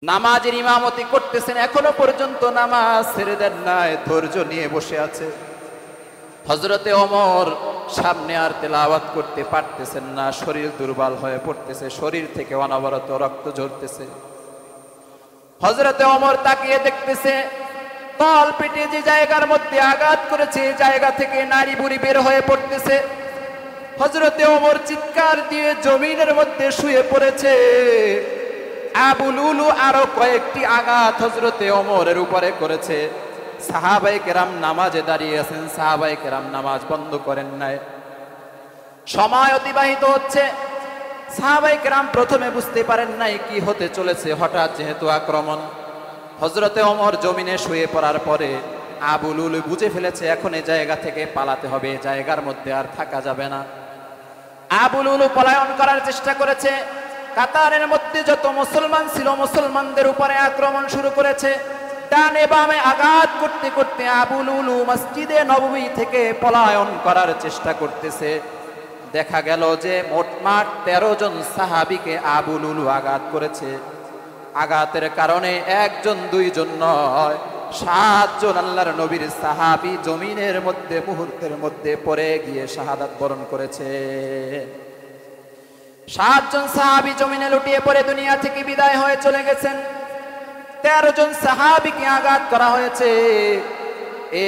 নামাজের ইমামতি করতেছেন, এখনো পর্যন্ত নামাজ ছেড়ে দেন নাই, ধৈর্য নিয়ে বসে আছে। হযরতে ওমর সামনে আর তেলাওয়াত করতে পারতেছেন না, শরীর দুর্বল হয়ে পড়তেছে, শরীর থেকে অনবরত রক্ত ঝরতেছে। হযরতে ওমর তাকিয়ে দেখতেছে, তল পেটে যে জায়গার মধ্যে আঘাত করেছে জায়গা থেকে নাড়ি বুড়ি বের হয়ে পড়তেছে। হযরতে ওমর চিৎকার দিয়ে জমিনের মধ্যে শুয়ে পড়েছে। আবু লুলু আরো কয়েকটি আঘাত হযরতে ওমরের উপরে করেছে। সাহাবায়ে কেরাম নামাজে দাঁড়িয়ে আছেন, সাহাবায়ে কেরাম নামাজ বন্ধ করেন নাই। সময় অতিবাহিত হচ্ছে, সাহাবায়ে কেরাম প্রথমে বুঝতে পারেন নাই কি হতে চলেছে। হঠাৎ যেহেতু আক্রমণ, হযরতে ওমর জমিনে শুয়ে পড়ার পরে আবু লুলু বুঝে ফেলেছে এখন এই জায়গা থেকে পালাতে হবে, জায়গার মধ্যে আর থাকা যাবে না। আবু লুলু পলায়ন করার চেষ্টা করেছে। কাতারের মধ্যে যত মুসলমান ছিল মুসলমানদের উপরে আক্রমণ শুরু করেছে। ডানে বামে আঘাত করতে করতে আবু লুলু মসজিদে নববী থেকে পলায়ন করার চেষ্টা করতেছে। দেখা গেল যে মোটমাট 13 জন সাহাবীকে আবু লুলু আঘাত করেছে। আঘাতের কারণে একজন দুইজন নয়, 7 জন আল্লাহর নবীর সাহাবী জমিনের মধ্যে মুহূর্তের মধ্যে পড়ে গিয়ে শাহাদাত বরণ করেছে। 7 জন সাহাবী জমিনে লুটিয়ে পড়ে দুনিয়া থেকে বিদায় হয়ে চলে গেছেন। 13 জন সাহাবীকে আঘাত করা হয়েছে। এ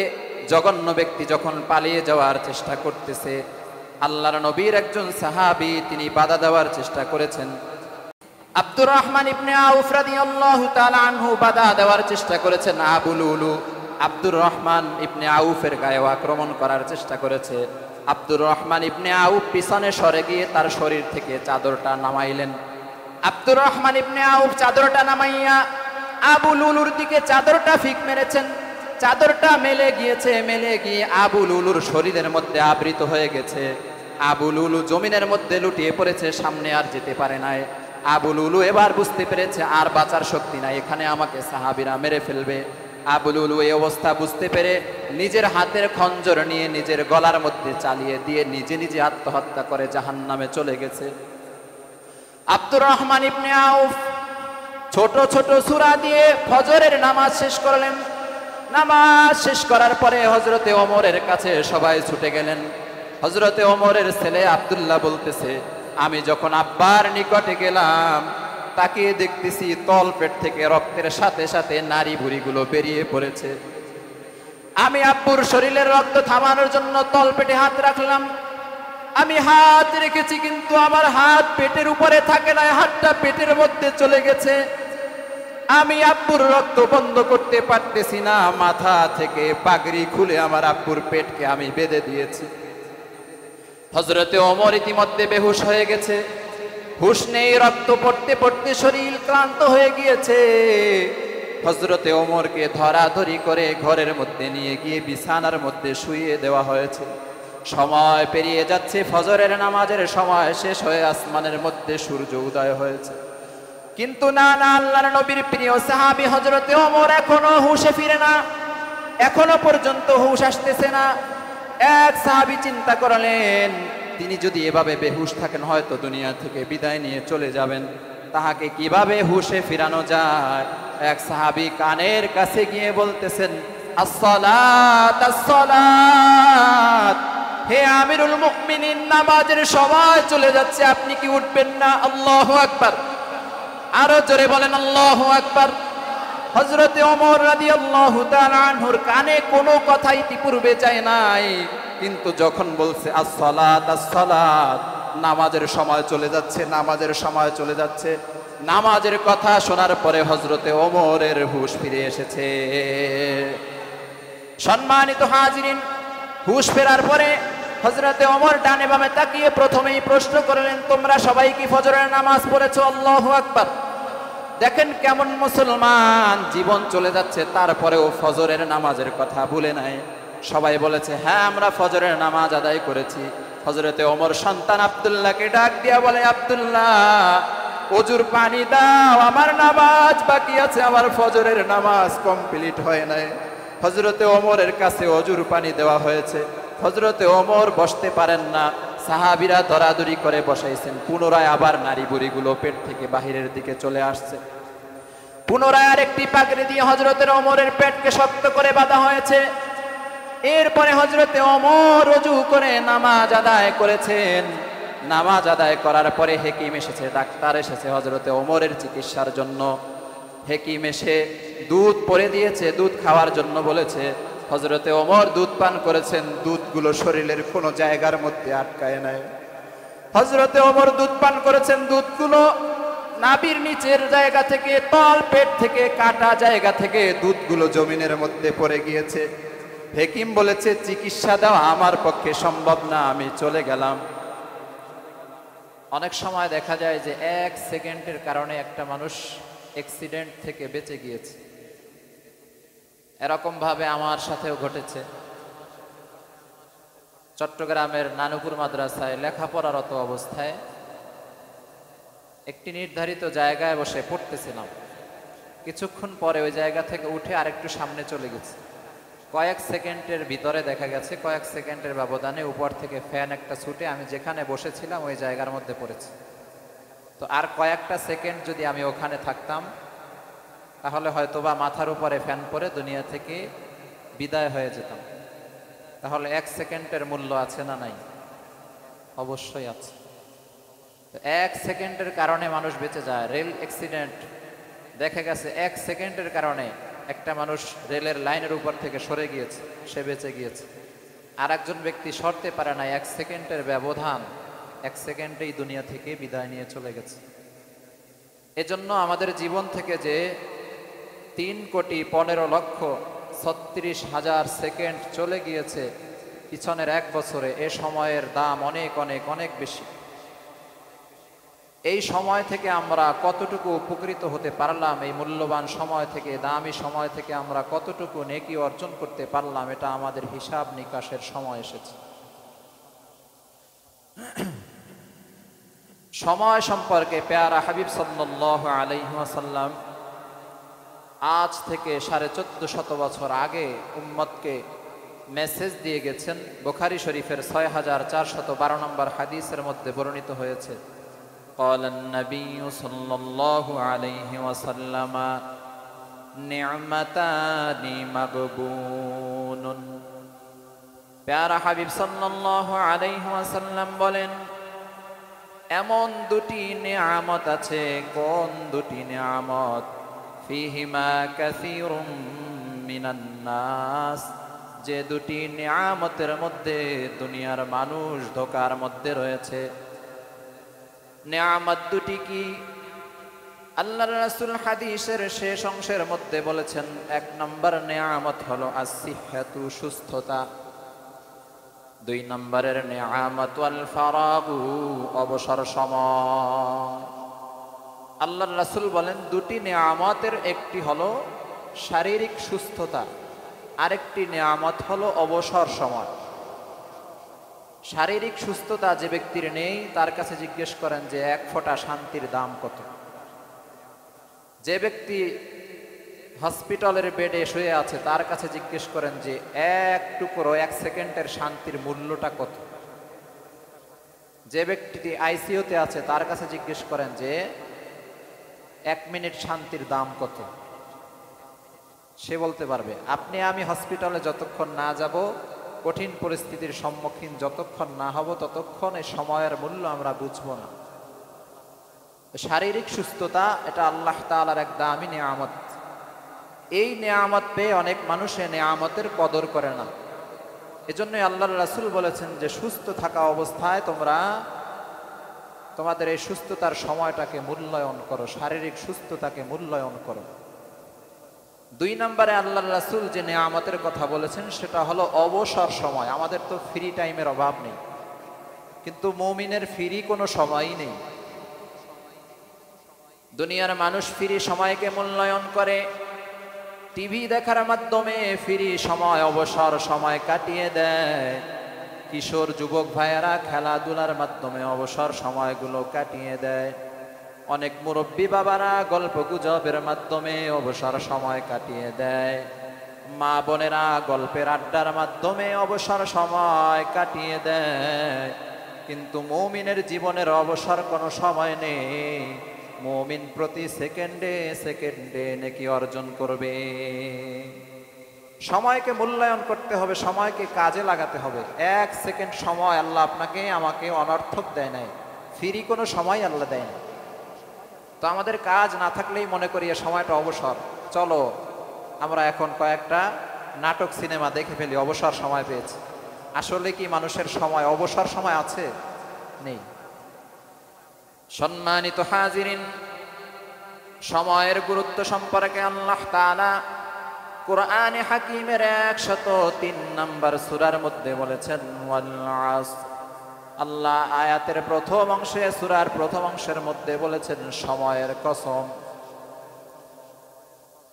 জঘন্য ব্যক্তি যখন পালিয়ে যাওয়ার চেষ্টা করতেছে, আল্লাহর নবীর একজন সাহাবী তিনি বাধা দেওয়ার চেষ্টা করেছেন। আব্দুর রহমান ইবনে আউফ রাদিয়াল্লাহু তাআলা আনহু বাধা দেওয়ার চেষ্টা করেছেন। আবু লুলু আব্দুর রহমান ইবনে আউফের গায়ে আক্রমণ করার চেষ্টা করেছে। আব্দুর রহমান ইবনে আউফ পিছনে সরে গিয়ে তার শরীর থেকে চাদরটা নামাইলেন। আব্দুর রহমান ইবনে আউফ চাদরটা নামাইয়া আবু লুলুর দিকে চাদরটা ফিক মেরেছেন। চাদরটা মেলে গিয়েছে, মেলে গিয়ে আবু লুলুর শরীরের মধ্যে আবৃত হয়ে গেছে। আবু লুলু জমিনের মধ্যে লুটিয়ে পড়েছে, সামনে আর যেতে পারে নাই। আবু লুলু এবার বুঝতে পেরেছে আর বাঁচার শক্তি নাই, এখানে আমাকে সাহাবীরা মেরে ফেলবে। আবু লুলু এই অবস্থা বুঝতে পেরে নিজের হাতের খঞ্জর নিয়ে নিজের গলার মধ্যে চালিয়ে দিয়ে নিজে নিজে আত্মহত্যা করে জাহান্নামে চলে গেছে। আব্দুর রহমান ইবনে আউফ ছোট ছোট সূরা দিয়ে ফজরের নামাজ শেষ করলেন। নামাজ শেষ করার পরে হযরতে ওমরের কাছে সবাই ছুটে গেলেন। হযরতে ওমরের ছেলে আব্দুল্লাহ বলতেছে, আমি যখন আব্বার নিকটে গেলাম তাকিয়ে দেখতেছি তল পেট থেকে রক্তের সাথে সাথে নাড়ি ভুঁড়িগুলো বেরিয়ে পড়েছে। আমি আব্বুর শরীরের রক্ত থামানোর জন্য তল পেটে হাত রাখলাম। আমি হাত রেখেছি কিন্তু আমার হাত পেটের উপরে থাকে না, হাতটা পেটের মধ্যে চলে গেছে। আমি আব্বুর রক্ত বন্ধ করতে পারতেছি না, মাথা থেকে পাগড়ি খুলে আমার আব্বুর পেটকে আমি বেঁধে দিয়েছি। হযরতে ওমর ইতিমধ্যে বেহুশ হয়ে গেছে, হুশ নেই, রক্ত পড়তে পড়তে শরীর ক্লান্ত হয়ে গিয়েছে। হযরতে ওমরকে ধরাধরি করে ঘরের মধ্যে নিয়ে গিয়ে বিছানার মধ্যে শুইয়ে দেওয়া হয়েছে। সময় পেরিয়ে যাচ্ছে, ফজরের নামাজের সময় শেষ হয়ে আসমানের মধ্যে সূর্য উদয় হয়েছে। কিন্তু না না, আল্লাহর নবীর প্রিয় সাহাবী হযরতে ওমর এখনো হুশে ফিরে না, এখনো পর্যন্ত হুশ আসতেছে না। এক সাহাবী চিন্তা করলেন, তিনি যদি এভাবে বেহুশ থাকেন হয়তো দুনিয়া থেকে বিদায় নিয়ে চলে যাবেন, তাহাকে কিভাবে হুশে ফিরানো যায়। এক সাহাবী কানের কাছে গিয়ে বলতেছেন, আসসালাত আসসালাত, হে আমিরুল মুমিনিন, নামাজের সময় চলে যাচ্ছে, আপনি কি উঠবেন না? আল্লাহু আকবার, আরো জোরে বলেন আল্লাহু আকবার। হযরতে ওমর রাদিয়াল্লাহু তাআলা আনহুর কানে কোনো কথা ইতিপূর্বে যায় নাই, কিন্তু যখন বলছে আসসালাত আসসালাত, নামাজের সময় চলে যাচ্ছে, নামাজের সময় চলে যাচ্ছে, নামাজের কথা শোনার পরে হযরতে ওমরের হুশ ফিরে এসেছে। সম্মানিত হাজিরিন, হুশ ফেরার পরে হযরতে ওমর ডানে বামে তাকিয়ে প্রথমেই প্রশ্ন করলেন, তোমরা সবাই কি ফজরের নামাজ পড়েছো? আল্লাহু আকবার। দেখেন কেমন মুসলমান, জীবন চলে যাচ্ছে তারপরেও ফজরের নামাজের কথা ভুলে নাই। সবাই বলেছে, হ্যাঁ আমরা ফজরের নামাজ আদায় করেছি। হযরতে ওমর সন্তান আব্দুল্লাহকে ডাক দিয়া বলে, আব্দুল্লাহ ওযুর পানি দাও, আমার নামাজ বাকি আছে, আমার ফজরের নামাজ কমপ্লিট হয় নাই। হযরতে ওমরের কাছে ওযুর পানি দেওয়া হয়েছে। হযরতে ওমর বসতে পারেন না, সাহাবীরা দরাদরি করে বসাইছেন। পুনরায় আবার নারী বুড়িগুলো পেট থেকে বাহিরের দিকে চলে আসছে। পুনরায় আরেকটি পাগড়ি দিয়ে হযরতের ওমরের পেটকে শক্ত করে বাঁধা হয়েছে। এরপরে হযরতে ওমর ওযু করে নামাজ আদায় করেছেন। নামাজ আদায় করার পরে হেকিম এসেছে, ডাক্তার এসেছে হযরতে ওমরের চিকিৎসার জন্য। হেকিম এসে দুধ পরে দিয়েছে, দুধ খাওয়ার জন্য বলেছে। হযরতে ওমর দুধ পান করেছেন, দুধগুলো শরীরের কোনো জায়গার মধ্যে আটকায় নাই। হযরতে ওমর দুধ পান করেছেন, দুধগুলো নাভির নিচের জায়গা থেকে, তল পেট থেকে, কাটা জায়গা থেকে দুধগুলো জমিনের মধ্যে পড়ে গিয়েছে। হেকিম বলেছে চিকিৎসা দেওয়া আমার পক্ষে সম্ভব না, আমি চলে গেলাম। অনেক সময় দেখা যায় যে 1 সেকেন্ডের কারণে একটা মানুষ অ্যাক্সিডেন্ট থেকে বেঁচে গিয়েছে। এরকম ভাবে আমার সাথেও ঘটেছে। চট্টগ্রামের নানুপুর মাদ্রাসায় লেখাপড়ারত অবস্থায় একটি নির্ধারিত জায়গায় বসে পড়তেছিলাম। কিছুক্ষণ পরে ওই জায়গা থেকে উঠে আরেকটু সামনে চলে গেছে। কয়েক সেকেন্ডের ভিতরে দেখা গেছে, কয়েক সেকেন্ডের ব্যবধানে উপর থেকে ফ্যান একটা ছুটে আমি যেখানে বসেছিলাম ওই জায়গার মধ্যে পড়েছে। তো আর কয়েকটা সেকেন্ড যদি আমি ওখানে থাকতাম তাহলে হয়তোবা মাথার উপরে ফ্যান পরে দুনিয়া থেকে বিদায় হয়ে যেতাম। তাহলে 1 সেকেন্ডের মূল্য আছে না নাই? অবশ্যই আছে। 1 সেকেন্ডের কারণে মানুষ বেঁচে যায়। রেল অ্যাক্সিডেন্ট দেখা গেছে 1 সেকেন্ডের কারণে একটা মানুষ রেলের লাইনের উপর থেকে সরে গিয়েছে, সে বেঁচে গিয়েছে। আর একজন ব্যক্তি সরতে পারে না, 1 সেকেন্ডের ব্যবধান, 1 সেকেন্ডেই দুনিয়া থেকে বিদায় নিয়ে চলে গেছে। এজন্য আমাদের জীবন থেকে যে 3,15,36,000 সেকেন্ড চলে গিয়েছে পিছনের 1 বছরে, এ সময়ের দাম অনেক অনেক অনেক বেশি। এই সময় থেকে আমরা কতটুকু উপকৃত হতে পারলাম, এই মূল্যবান সময় থেকে, দামি সময় থেকে আমরা কতটুকু নেকি অর্জন করতে পারলাম, এটা আমাদের হিসাব নিকাশের সময় এসেছে। সময় সম্পর্কে পেয়ারা হাবিব সাল্লাল্লাহু আলাইহি ওয়াসাল্লাম আজ থেকে 1450 বছর আগে উম্মতকে মেসেজ দিয়ে গেছেন। বুখারী শরীফের 6412 নম্বর হাদিসের মধ্যে বর্ণিত হয়েছে, قال النبي صلى الله عليه وسلم نعمتان مغبون। প্যারা হাবিব সাল্লাল্লাহু আলাইহি ওয়াসাল্লাম বলেন, এমন দুটি নিয়ামত আছে। কোন দুটি নিয়ামত? ফিহিমা কাসীরুম মিনান নাস, যে দুটি নিয়ামতের মধ্যে দুনিয়ার মানুষ ধোঁকার মধ্যে রয়েছে। নিয়ামত দুটি কি? আল্লাহর রাসূল হাদিসের শেষ অংশের মধ্যে বলেছেন, 1 নম্বর নিয়ামত হলো আসিহাতু, সুস্থতা। 2 নম্বরের নিয়ামত ওয়াল ফারাগু, অবসর সময়। আল্লাহর রাসূল বলেন দুটি নিয়ামতের একটি হলো শারীরিক সুস্থতা, আরেকটি নিয়ামত হলো অবসর সময়। শারীরিক সুস্থতা যে ব্যক্তির নেই তার কাছে জিজ্ঞেস করেন যে 1 ফোঁটা শান্তির দাম কত। যে ব্যক্তি হসপিটালের বেডে শুয়ে আছে তার কাছে জিজ্ঞেস করেন যে 1 টুকরো 1 সেকেন্ডের শান্তির মূল্যটা কত। যে ব্যক্তিটি আইসিইউতে আছে তার কাছে জিজ্ঞেস করেন যে 1 মিনিট শান্তির দাম কত। সে বলতে পারবে। আপনি আমি হসপিটালে যতক্ষণ না যাব, কঠিন পরিস্থিতির সম্মুখীন যতক্ষণ না হব, ততক্ষণ এই সময়ের মূল্য আমরা বুঝবো না। শারীরিক সুস্থতা এটা আল্লাহ তাআলার এক দামি নিয়ামত। এই নিয়ামত পেয়ে অনেক মানুষ এই নিয়ামতের কদর করে না। এজন্যই আল্লাহর রাসূল বলেছেন যে সুস্থ থাকা অবস্থায় তোমরা তোমাদের এই সুস্থতার সময়টাকে মূল্যায়ন করো, শারীরিক সুস্থতাকে মূল্যায়ন করো। 2 নম্বরে আল্লাহর রাসূল যে নিয়ামতের কথা বলেছেন সেটা হলো অবসর সময়। আমাদের তো ফ্রি টাইমের অভাব নেই, কিন্তু মুমিনের ফ্রি কোনো সময়ই নেই। দুনিয়ার মানুষ ফ্রি সময়কে মূল্যায়ন করে, টিভি দেখার মাধ্যমে ফ্রি সময়, অবসর সময় কাটিয়ে দেয়। কিশোর যুবক ভাইয়েরা খেলাধুলার মাধ্যমে অবসর সময়গুলো কাটিয়ে দেয়। অনেক মুরব্বী বাবারা গল্প গুজবের মাধ্যমে অবসর সময় কাটিয়ে দেয়। মা বোনেরা গল্পের আড্ডার মাধ্যমে অবসর সময় কাটিয়ে দেয়। কিন্তু মুমিনের জীবনের অবসর কোনো সময় নেই। মুমিন প্রতি সেকেন্ডে সেকেন্ডে নেকি অর্জন করবে। সময়কে মূল্যায়ন করতে হবে, সময়কে কাজে লাগাতে হবে। এক সেকেন্ড সময় আল্লাহ আপনাকে আমাকে অনর্থক দেয় নাই, ফ্রি কোনো সময় আল্লাহ দেয় না। তো আমাদের কাজ না থাকলেই মনে করি এ সময়টা অবসর, চলো আমরা এখন কয়েকটা নাটক সিনেমা দেখে ফেলি, অবসর সময় পেয়েছি। আসলে কি মানুষের সময় অবসর সময় আছে? নেই। সম্মানিত হাজিরিন, সময়ের গুরুত্ব সম্পর্কে আল্লাহ তাআলা কুরআনে হাকিমের 103 নম্বর সূরার মধ্যে বলেছেন ওয়াল আসর। আল্লাহ আয়াতের প্রথম অংশে, সূরার প্রথম অংশের মধ্যে বলেছেন সময়ের কসম।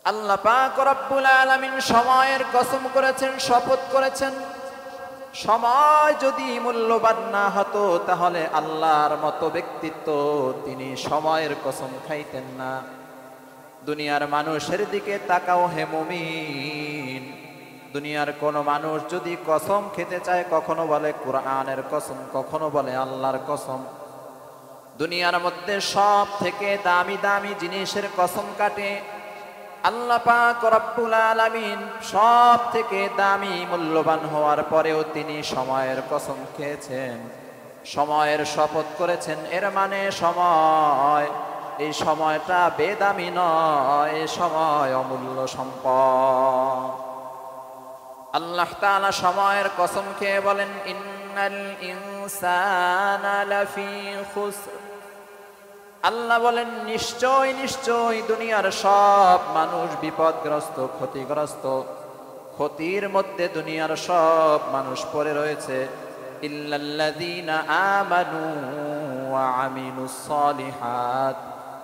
আল্লাহ পাক রব্বুল আলামিন সময়ের কসম করেছেন, শপথ করেছেন। সময় যদি মূল্যবান না হতো তাহলে আল্লাহর মতো ব্যক্তিত্ব তিনি সময়ের কসম খাইতেন না। দুনিয়ার মানুষের দিকে তাকাও হে মুমিন, দুনিয়ার কোন মানুষ যদি কসম খেতে চায় কখনো বলে কুরআনের কসম, কখনো বলে আল্লাহর কসম। দুনিয়ার মধ্যে সব থেকে দামি দামি জিনিসের কসম কাটে আল্লাহ পাক রব্বুল আলামিন। সব থেকে দামি মূল্যবান হওয়ার পরেও তিনি সময়ের কসম খেয়েছেন, সময়ের শপথ করেছেন। এর মানে সময়, এই সময়টা বেদামি নয়, এই সময় অমূল্য সম্পদ। আল্লাহ তাআলা সময়ের কসম খেয়ে বলেন ইন্নাল ইনসানা লাফি খুসর। আল্লাহ বলেন নিশ্চয় নিশ্চয় দুনিয়ার সব মানুষ বিপদগ্রস্ত, ক্ষতিগ্রস্ত। ক্ষতির মধ্যে দুনিয়ার সব মানুষ পড়ে রয়েছে। ইল্লাল্লাযীনা আমানু ওয়া আমিলুস সালিহাত।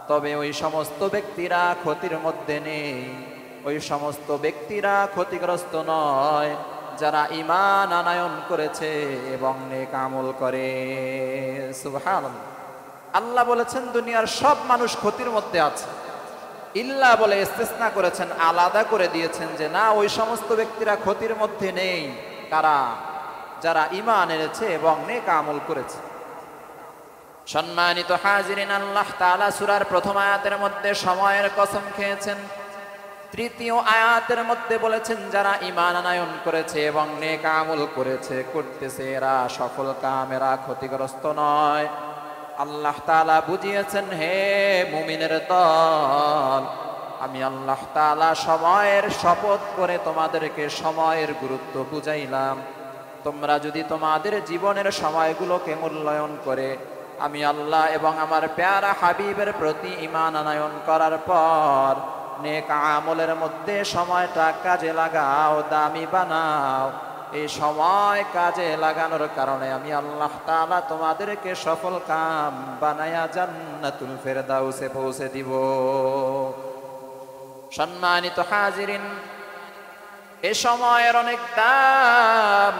তবে ওই সমস্ত ব্যক্তিরা ক্ষতির মধ্যে নেই, ওই সমস্ত ব্যক্তিরা ক্ষতিগ্রস্ত নয় যারা ঈমান আনয়ন করেছে এবং নেক আমল করে। সুবহানাল্লাহ। আল্লাহ বলেছেন দুনিয়ার সব মানুষ ক্ষতির মধ্যে আছে, ইল্লা বলে ইস্তিসনা করেছেন, আলাদা করে দিয়েছেন যে না, ওই সমস্ত ব্যক্তিরা ক্ষতির মধ্যে নেই। কারা? যারা ঈমান এনেছে এবং নেক আমল করেছে। সম্মানিত হাজিরিন, আল্লাহ তাআলা সূরার প্রথম আয়াতের মধ্যে সময়ের কসম খেয়েছেন। তৃতীয় আয়াতের মধ্যে বলেছেন যারা ঈমান আনয়ন করেছে এবং নেক আমল করেছে, করতেছে, এরা সফল কাম, এরা ক্ষতিগ্রস্ত নয়। আল্লাহ তাআলা বুঝিয়েছেন হে মুমিনের দল, আমি আল্লাহ তাআলা সময়ের শপথ করে তোমাদেরকে সময়ের গুরুত্ব বুঝাইলাম। তোমরা যদি তোমাদের জীবনের সময়গুলোকে মূল্যায়ন করে আমি আল্লাহ এবং আমার প্যারা হাবিবের প্রতি ঈমান আনয়ন করার পর নেক আমলের মধ্যে সময়টা কাজে লাগাও, দামি বানাও, এই সময় কাজে লাগানোর কারণে আমি আল্লাহ তাআলা তোমাদেরকে সফল কাম বানায়া জান্নাতুল ফেরদাউসে পৌঁছে দিব। সম্মানিত হাজিরিন, এ সময়ের অনেক দাম।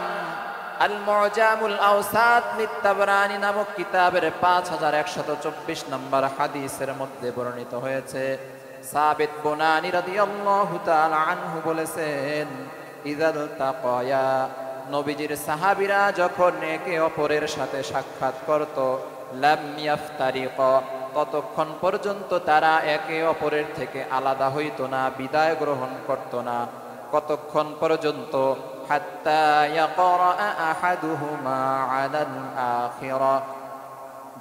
আল মুজামুল আওসাত লিত-তাবরানী নামক কিতাবের 5124 নম্বর হাদিসের মধ্যে বর্ণিত হয়েছে। সাবিত বুনানী রাদিয়াল্লাহু তাআলা আনহু বলেছেন ইযাল তাকায়া, নবীজির সাহাবীরা যখন একে অপরের সাথে সাক্ষাৎ করত, লাম ইয়াফতারিকা, ততক্ষণ পর্যন্ত তারা একে অপরের থেকে আলাদা হইতো না, বিদায় গ্রহণ করত না। কতক্ষণ পর্যন্ত? হাত্তা ইয়াকরা আহাদুহুমা আলাল আখিরা,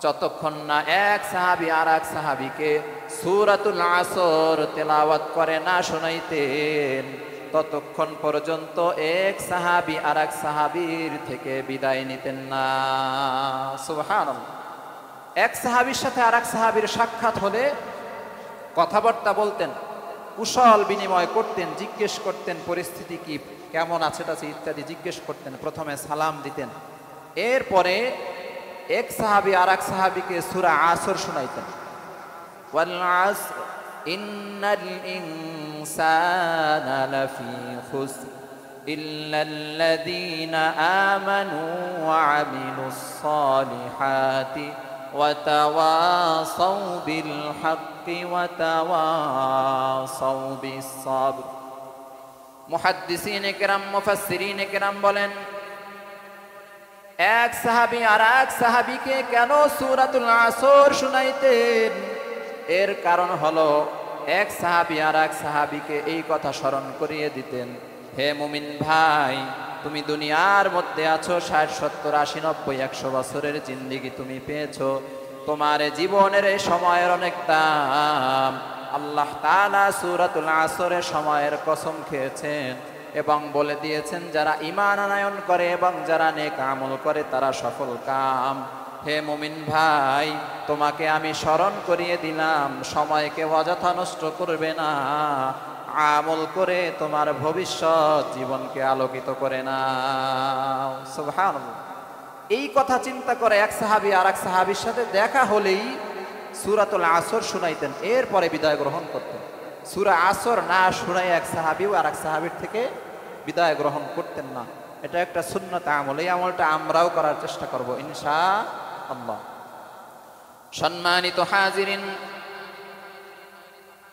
যতক্ষণ না এক সাহাবী আর এক সাহাবীকে সূরাতুল আসর তেলাওয়াত করে না শোনাইতেন, ততক্ষণ পর্যন্ত এক সাহাবী আর এক সাহাবীর থেকে বিদায় নিতেন না। সুবহানাল্লাহ। এক সাহাবীর সাথে আর এক সাহাবীর সাক্ষাৎ হলে কথাবার্তা বলতেন, কুশল বিনিময় করতেন, জিজ্ঞেস করতেন পরিস্থিতি কি, কেমন আছে ইত্যাদি জিজ্ঞেস করতেন। প্রথমে সালাম দিতেন, এরপরে এক সাহাবী আর এক সাহাবীকে সূরা আসর শোনাইতেন। ওয়াল আসর ইন্নাল ইনসানা লাফি খুসর ইল্লাল্লাযীনা আমানু ওয়া আমিলুস সালিহাতি ওয়া তাওয়াসাউ বিল হাক্কি ওয়া তাওয়াসাউ বিস সাবর। মুহাদ্দিসিনে কেরাম, মুফাসসিরিনে কেরাম বলেন এক সাহাবী আর এক সাহাবীকে কেন সূরাতুল আসর শুনাইতেন? এর কারণ হলো এক সাহাবী আর এক সাহাবীকে এই কথা স্মরণ করিয়ে দিতেন, হে মুমিন ভাই, তুমি দুনিয়ার মধ্যে আছো 60, 70, 80, 90, 100 বছরের জিন্দেগি তুমি পেয়েছো। তোমার জীবনের এই সময়ের অনেক দাম। আল্লাহ তাআলা সূরাতুল আসরে সময়ের কসম খেয়েছেন এবং বলে দিয়েছেন যারা ঈমান আনয়ন করে এবং যারা নেক আমল করে তারা সফল কাম। হে মুমিন ভাই, তোমাকে আমি স্মরণ করিয়ে দিলাম, সময়কে অযথা নষ্ট করবে না, আমল করে তোমার ভবিষ্যৎ জীবনকে আলোকিত করে নাও। সুবহানাল্লাহ। এই কথা চিন্তা করে এক সাহাবী আর এক সাহাবীর সাথে দেখা হলেই সূরাতুল আসর শুনাইতেন, এরপরে বিদায় গ্রহণ করতেন। সূরা আসর না শুনাই এক সাহাবীও আর এক সাহাবীর থেকে বিদায় গ্রহণ করতেন না। এটা একটা সুন্নত আমল, এই আমলটা আমরাও করার চেষ্টা করব ইনশাআল্লাহ। সম্মানিত হাজিরিন,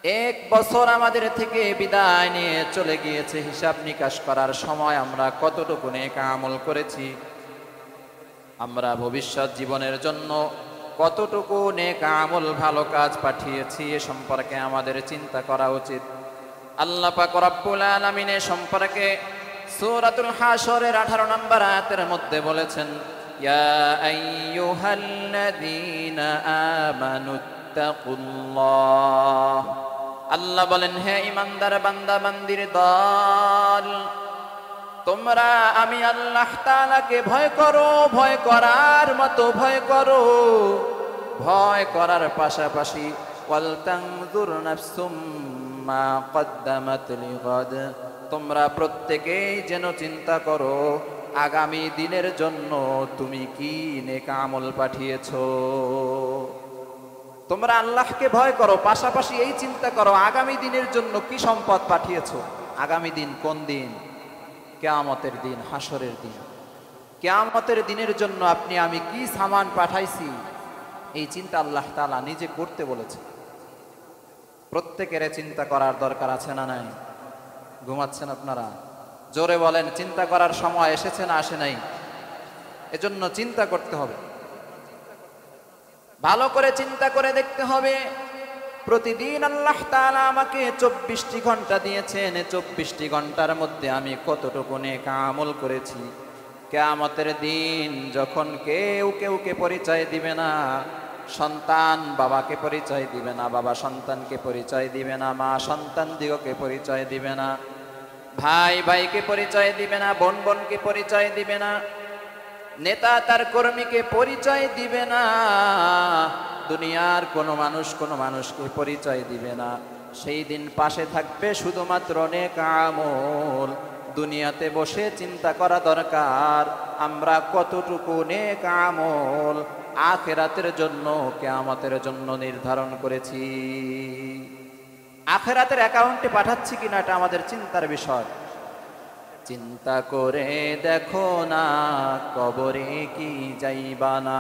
1 বছর আমাদের থেকে বিদায় নিয়ে চলে গিয়েছে। হিসাব নিকাশ করার সময় আমরা কতটুকু নেক আমল করেছি, আমরা ভবিষ্যৎ জীবনের জন্য কতটুকু নেক আমল ভালো কাজ পাঠিয়েছি, এ সম্পর্কে আমাদের চিন্তা করা উচিত। আল্লাহ পাক রব্বুল আলামিন এ সম্পর্কে সূরাতুল হাশরের 18 নম্বর আয়াতের মধ্যে বলেছেন, ইয়া আইয়ুহাল্লাযীনা আমানুত্তাকুল্লাহ। আল্লাহ বলেন, হে ঈমানদার বান্দা বান্দির দল, তোমরা আমি আল্লাহ তাআলাকে ভয় করো, ভয় করার মতো ভয় করো। ভয় করার পাশাপাশি ওয়াল তানজুর নাফসুম মা কদ্দামাত লিগাদ, তোমরা প্রত্যেকেই যেন চিন্তা করো আগামী দিনের জন্য তুমি কি নেক আমল পাঠিয়েছো। তোমরা আল্লাহকে ভয় করো, পাশাপাশি এই চিন্তা করো আগামী দিনের জন্য কি সম্পদ পাঠিয়েছো। আগামী দিন কোন দিন? কিয়ামতের দিন, হাসরের দিন। কিয়ামতের দিনের জন্য আপনি আমি কি সামান পাঠাইছি, এই চিন্তা আল্লাহ তাআলা নিজে করতে বলেছে। প্রত্যেকের চিন্তা করার দরকার আছে না নাই? ঘুমাচ্ছেন আপনারা? জোরে বলেন, চিন্তা করার সময় এসেছে না আসে নাই? এজন্য চিন্তা করতে হবে, ভালো করে চিন্তা করে দেখতে হবে। প্রতিদিন আল্লাহ তাআলা আমাকে 24টি ঘন্টা দিয়েছেন, 24টি ঘন্টার মধ্যে আমি কতটুকু নেক আমল করেছি। কিয়ামতের দিন যখন কেউ কেউকে পরিচয় দিবে না, সন্তান বাবাকে পরিচয় দিবে না, বাবা সন্তানকে পরিচয় দিবে না, মা সন্তান দিগকে পরিচয় দিবে না, ভাই ভাইকে পরিচয় দিবে না, বোন বোনকে পরিচয় দিবে না, নেতা তার কর্মীকে পরিচয় দিবে না, দুনিয়ার কোনো মানুষকে পরিচয় দিবে না। সেই দিন পাশে থাকবে শুধুমাত্র নেক আমল। দুনিয়াতে বসে চিন্তা করা দরকার আমরা কতটুকু নেক আমল আখিরাতের জন্য, কিয়ামতের জন্য নির্ধারণ করেছি। আখিরাতের অ্যাকাউন্টে পাঠাচ্ছি কিনা এটা আমাদের চিন্তার বিষয়। চিন্তা করে দেখো না কবরে কি যাইবা না,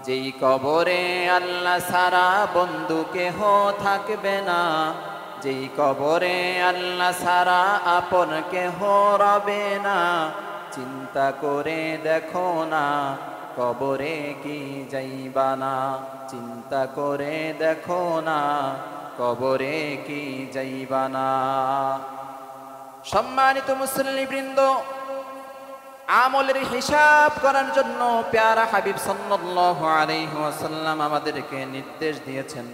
যেই কবরে আল্লাহ সারা বন্ধু কেহ থাকবে না, যেই কবরে আল্লাহ সারা আপন কেহ রবে না। চিন্তা করে দেখো না কবরে কি যাইবা না, চিন্তা করে দেখো না কবরে কি যাইবা না। সম্মানিত মুসল্লিবৃন্দ, আমলের হিসাব করার জন্য প্যারা হাবিব সাল্লাল্লাহু আলাইহি ওয়াসাল্লাম আমাদেরকে নির্দেশ দিয়েছেন।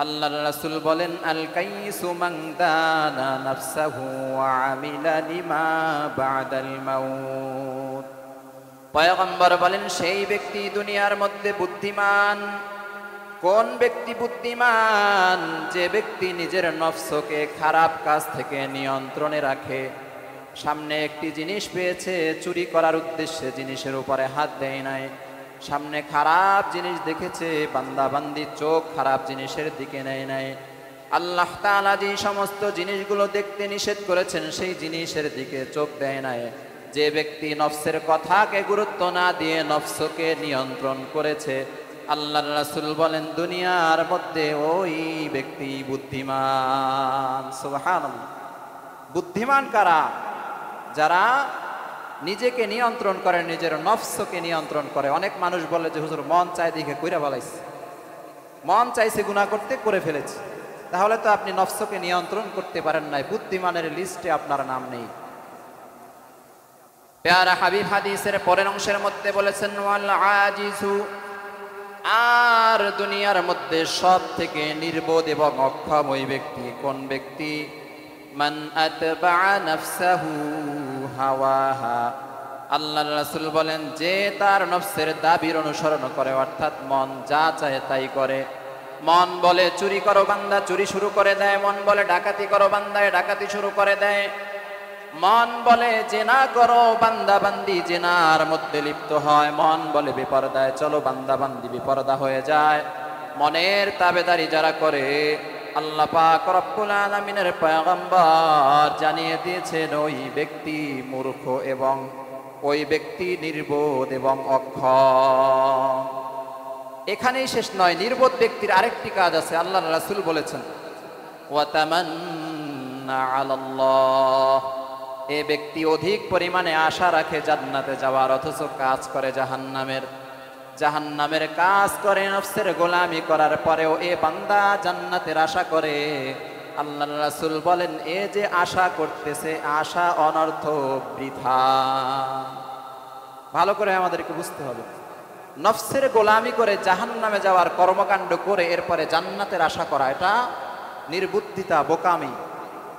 আল্লাহর রাসূল বলেন, আল কাইসু মান দানা নাফসাহু ওয়া আমিলা লিমা বাদাল মাউত। পয়গম্বর বলেন, সেই ব্যক্তি দুনিয়ার মধ্যে বুদ্ধিমান। কোন ব্যক্তি বুদ্ধিমান? যে ব্যক্তি নিজের নফসকে খারাপ কাজ থেকে নিয়ন্ত্রণে রাখে। সামনে একটি জিনিস পেয়েছে, চুরি করার উদ্দেশ্যে জিনিসের উপরে হাত দেয় নাই। সামনে খারাপ জিনিস দেখেছে, বান্দা বান্দি চোখ খারাপ জিনিসের দিকে নেয় নাই। আল্লাহ তাআলা যে সমস্ত জিনিসগুলো দেখতে নিষেধ করেছেন সেই জিনিসের দিকে চোখ দেয় নাই। যে ব্যক্তি নফসের কথাকে গুরুত্ব না দিয়ে নফসকে নিয়ন্ত্রণ করেছে, আল্লাহর রাসূল বলেন দুনিয়ার মধ্যে ওই ব্যক্তি বুদ্ধিমান। সুবহানাল্লাহ। বুদ্ধিমান কারা? যারা নিজেকে নিয়ন্ত্রণ করে, নিজের নফসকে নিয়ন্ত্রণ করে। অনেক মানুষ বলে যে হুজুর মন চায় দিকে কইরা বলাইছে, মন চাইছে গুনাহ করতে, করে ফেলেছে। তাহলে তো আপনি নফসকে নিয়ন্ত্রণ করতে পারেন নাই, বুদ্ধিমানের লিস্টে আপনার নাম নেই। প্যারা হাবিব হাদিসের পরের অংশের মধ্যে বলেছেন, ওয়াল আজিজু, আর দুনিয়ার মধ্যে সব থেকে নির্বোধ এবং অক্ষম ওই ব্যক্তি। কোন ব্যক্তি? মান আতবা নাফসাহু হাওয়াহা, আল্লাহর রাসূল বলেন, যে তার নফসের দাবির অনুসরণ করে, অর্থাৎ মন যা চায় তাই করে। মন বলে চুরি করো বান্দা, চুরি শুরু করে দেয়। মন বলে ডাকাতি করো বান্দায়, ডাকাতি শুরু করে দেয়। মন বলে জেনা করো, বান্দা বান্দি জেনার মধ্যে লিপ্ত হয়। মন বলে বেপরদায় চলো, বান্দা বান্দি বেপরদা হয়ে যায়। মনের তাবেদারি যারা করে, আল্লাহ পাক রব্বুল আলামিনের পয়গম্বর জানিয়ে দিয়েছেন ওই ব্যক্তি মূর্খ এবং ওই ব্যক্তি নির্বোধ এবং অক্ষম। এখানেই শেষ নয়, নির্বোধ ব্যক্তির আরেকটি কাজ আছে। আল্লাহর রাসূল বলেছেন, ওয়া তামান্না আলাল্লাহ, এ ব্যক্তি অধিক পরিমাণে আশা রাখে জান্নাতে যাওয়ার, অথচ কাজ করে জাহান্নামের। জাহান্নামের কাজ করে, নফসের গোলামি করার পরেও এ বান্দা জান্নাতের আশা করে। আল্লাহর রাসূল বলেন, এ যে আশা করতেছে, আশা অনর্থ, বৃথা। ভালো করে আমাদেরকে বুঝতে হবে, নফসের গোলামি করে জাহান্নামে যাওয়ার কর্মকাণ্ড করে এরপরে জান্নাতের আশা করা, এটা নির্বুদ্ধিতা, বোকামি,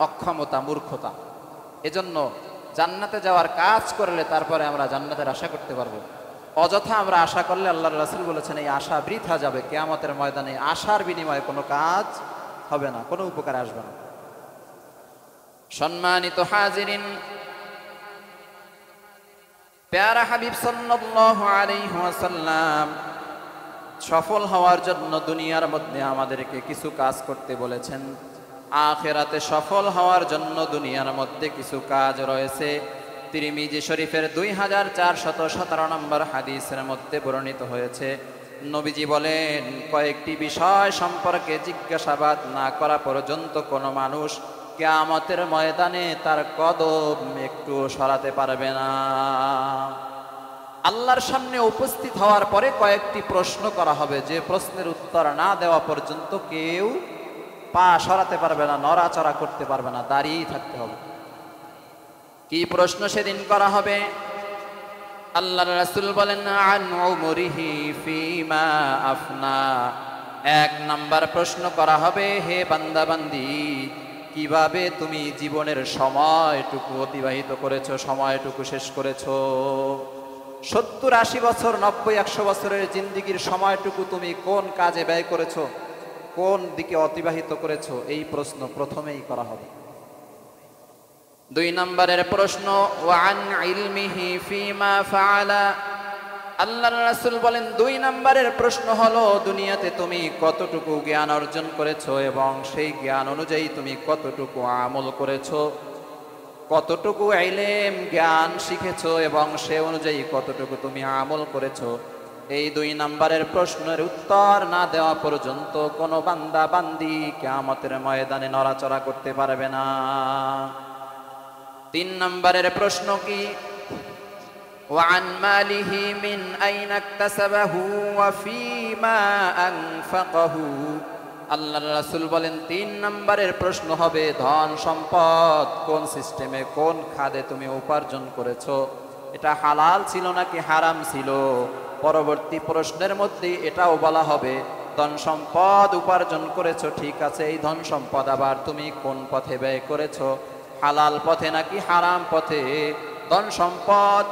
অক্ষমতা, মূর্খতা। এজন্য জান্নাতে যাওয়ার কাজ করলে তারপরে আমরা জান্নাতের আশা করতে পারবো। অযথা আমরা আশা করলে আল্লাহর রাসূল বলেছেন এই আশা বৃথা যাবে। কিয়ামতের ময়দানে আশার বিনিময়ে কোনো কাজ হবে না, কোনো উপকার আসবে না। সম্মানিত হাজিরিন, প্যারা হাবিব সাল্লাল্লাহু আলাইহি ওয়াসাল্লাম সফল হওয়ার জন্য দুনিয়ার মধ্যে আমাদেরকে কিছু কাজ করতে বলেছেন। আখিরাতে সফল হওয়ার জন্য দুনিয়ার মধ্যে কিছু কাজ রয়েছে। তিরমিজি শরীফের 2417 নম্বর হাদিসের মধ্যে বর্ণিত হয়েছে, নবীজি বলেন, কয়েকটি বিষয় সম্পর্কে জিজ্ঞাসাবাদ না করা পর্যন্ত কোনো মানুষ কিয়ামতের ময়দানে তার কদম একটু সরাতে পারবে না। আল্লাহর সামনে উপস্থিত হওয়ার পরে কয়েকটি প্রশ্ন করা হবে, যে প্রশ্নের উত্তর না দেওয়া পর্যন্ত কেউ পা সরাতে পারবে না, নড়াচড়া করতে পারবে না, দাঁড়িয়েই থাকতে হবে। কি প্রশ্ন সেদিন করা হবে? আল্লাহর রাসূল বলেন, আন উমরিহি ফিমা আফনা, এক নাম্বার প্রশ্ন করা হবে, হে বান্দা বান্দি, কিভাবে তুমি জীবনের সময়টুকু অতিবাহিত করেছো, সময়টুকু শেষ করেছো। 70-80 বছর, 90-100 বছরের জিন্দেগির সময়টুকু তুমি কোন কাজে ব্যয় করেছো, কোন দিকে অতিবাহিত করেছো, এই প্রশ্ন প্রথমেই করা হবে। 2 নম্বরের প্রশ্ন, ওয়ান ইলমিহি ফিমা ফাআলা, আল্লাহর রাসূল বলেন 2 নম্বরের প্রশ্ন হলো, দুনিয়াতে তুমি কতটুকু জ্ঞান অর্জন করেছো এবং সেই জ্ঞান অনুযায়ী তুমি কতটুকু আমল করেছো, কতটুকু ইলম জ্ঞান শিখেছো এবং সে অনুযায়ী কতটুকু তুমি আমল করেছো। এই 2 নম্বরের প্রশ্নের উত্তর না দেওয়া পর্যন্ত কোনো বান্দা বান্দি কিয়ামতের ময়দানে নড়াচড়া করতে পারবে না। 3 নম্বরের প্রশ্ন কি? ওয়ান মালিহি মিন আইনা ইকতাসাবাহু ওয়া ফীমা আনফাকাহু, আল্লাহর রাসূল বলেন 3 নম্বরের প্রশ্ন হবে, ধন সম্পদ কোন সিস্টেমে, কোন খাতে তুমি উপার্জন করেছো, এটা হালাল ছিল নাকি হারাম ছিল। পরবর্তী প্রশ্নের মধ্যে এটাও বলা হবে, ধন সম্পদ উপার্জন করেছো, ঠিক আছে, এই ধন সম্পদ আবার তুমি কোন পথে ব্যয় করেছো, হালাল পথে নাকি হারাম পথে। ধন সম্পদ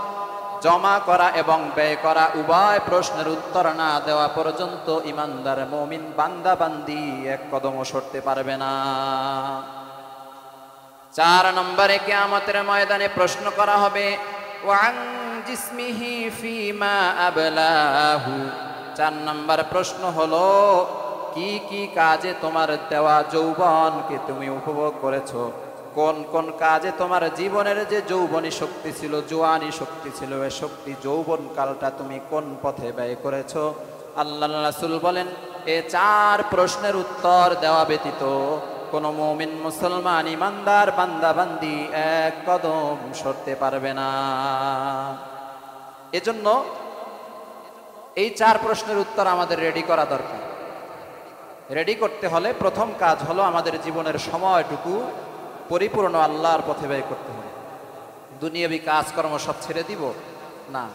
জমা করা এবং ব্যয় করা উভয় প্রশ্নের উত্তর না দেওয়া পর্যন্ত ইমানদার মুমিন বান্দা বান্দি এক কদমও সরতে পারবে না। 4 নম্বরে কিয়ামতের ময়দানে প্রশ্ন করা হবে, ওয়ান জিসমিহি ফিমা আবলাহু, 4 নম্বর প্রশ্ন হলো, কি কি কাজে তোমার দেওয়া যৌবনকে তুমি উপভোগ করেছো, কোন কোন কাজে তোমার জীবনের যে যৌবনী শক্তি ছিল, জোয়ানি শক্তি ছিল, এ শক্তি যৌবন কালটা তুমি কোন পথে ব্যয় করেছো। আল্লাহর রাসূল বলেন, এই 4 প্রশ্নের উত্তর দেওয়া ব্যতীত কোনো মুমিন মুসলমান ইমানদার বান্দা বান্দি এক কদম সরতে পারবে না। এজন্য এই 4 প্রশ্নের উত্তর আমাদের রেডি করা দরকার। রেডি করতে হলে প্রথম কাজ হলো আমাদের জীবনের সময়টুকু পরিপূর্ণ আল্লাহর পথে ব্যয় করতে হবে। দুনিয়াবি কাজকর্ম সব ছেড়ে দিব না,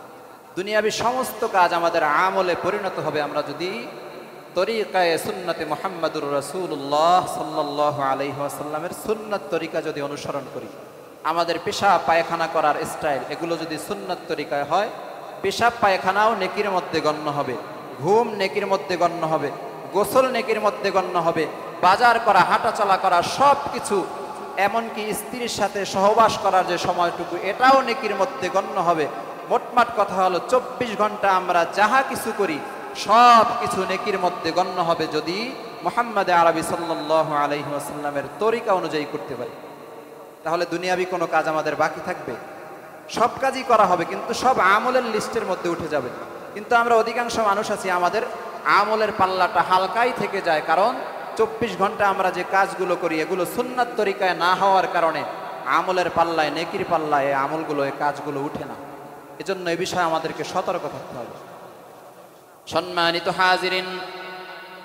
দুনিয়াবি সমস্ত কাজ আমাদের আমলে পরিণত হবে আমরা যদি তরিকায়ে সুন্নতে মুহাম্মাদুর রাসূলুল্লাহ সাল্লাল্লাহু আলাইহি ওয়াসাল্লামের সুন্নাত তরিকা যদি অনুসরণ করি। আমাদের পেশাব পায়খানা করার স্টাইল এগুলো যদি সুন্নাত তরিকায় হয়, পেশাব পায়খানাও নেকির মধ্যে গণ্য হবে, ঘুম নেকির মধ্যে গণ্য হবে, গোসল নেকির মধ্যে গণ্য হবে, বাজার করা হাঁটাচলা করা সব কিছু, এমনকি স্ত্রীর সাথে সহবাস করার যে সময়টুকু এটাও নেকির মধ্যে গণ্য হবে। মোটমাট কথা হলো 24 ঘন্টা আমরা যাহা কিছু করি সব কিছু নেকির মধ্যে গণ্য হবে যদি মুহাম্মদ আরবি সাল্লাল্লাহু আলাইহি ওয়াসাল্লামের তরিকা অনুযায়ী করতে পারি। তাহলে দুনিয়াবি কোনো কাজ আমাদের বাকি থাকবে? সব কাজই করা হবে, কিন্তু সব আমলের লিস্টের মধ্যে উঠে যাবে। কিন্তু আমরা অধিকাংশ মানুষ আছি আমাদের আমলের পাল্লাটা হালকাই থেকে যায়, কারণ 24 ঘন্টা আমরা যে কাজগুলো করি এগুলো সুন্নাত তরিকায় না হওয়ার কারণে আমলের পাল্লায়, নেকির পাল্লায় আমলগুলো, এই কাজগুলো উঠে না। এজন্য এই বিষয়ে আমাদেরকে সতর্ক থাকতে হবে। সম্মানিত হাজিরিন,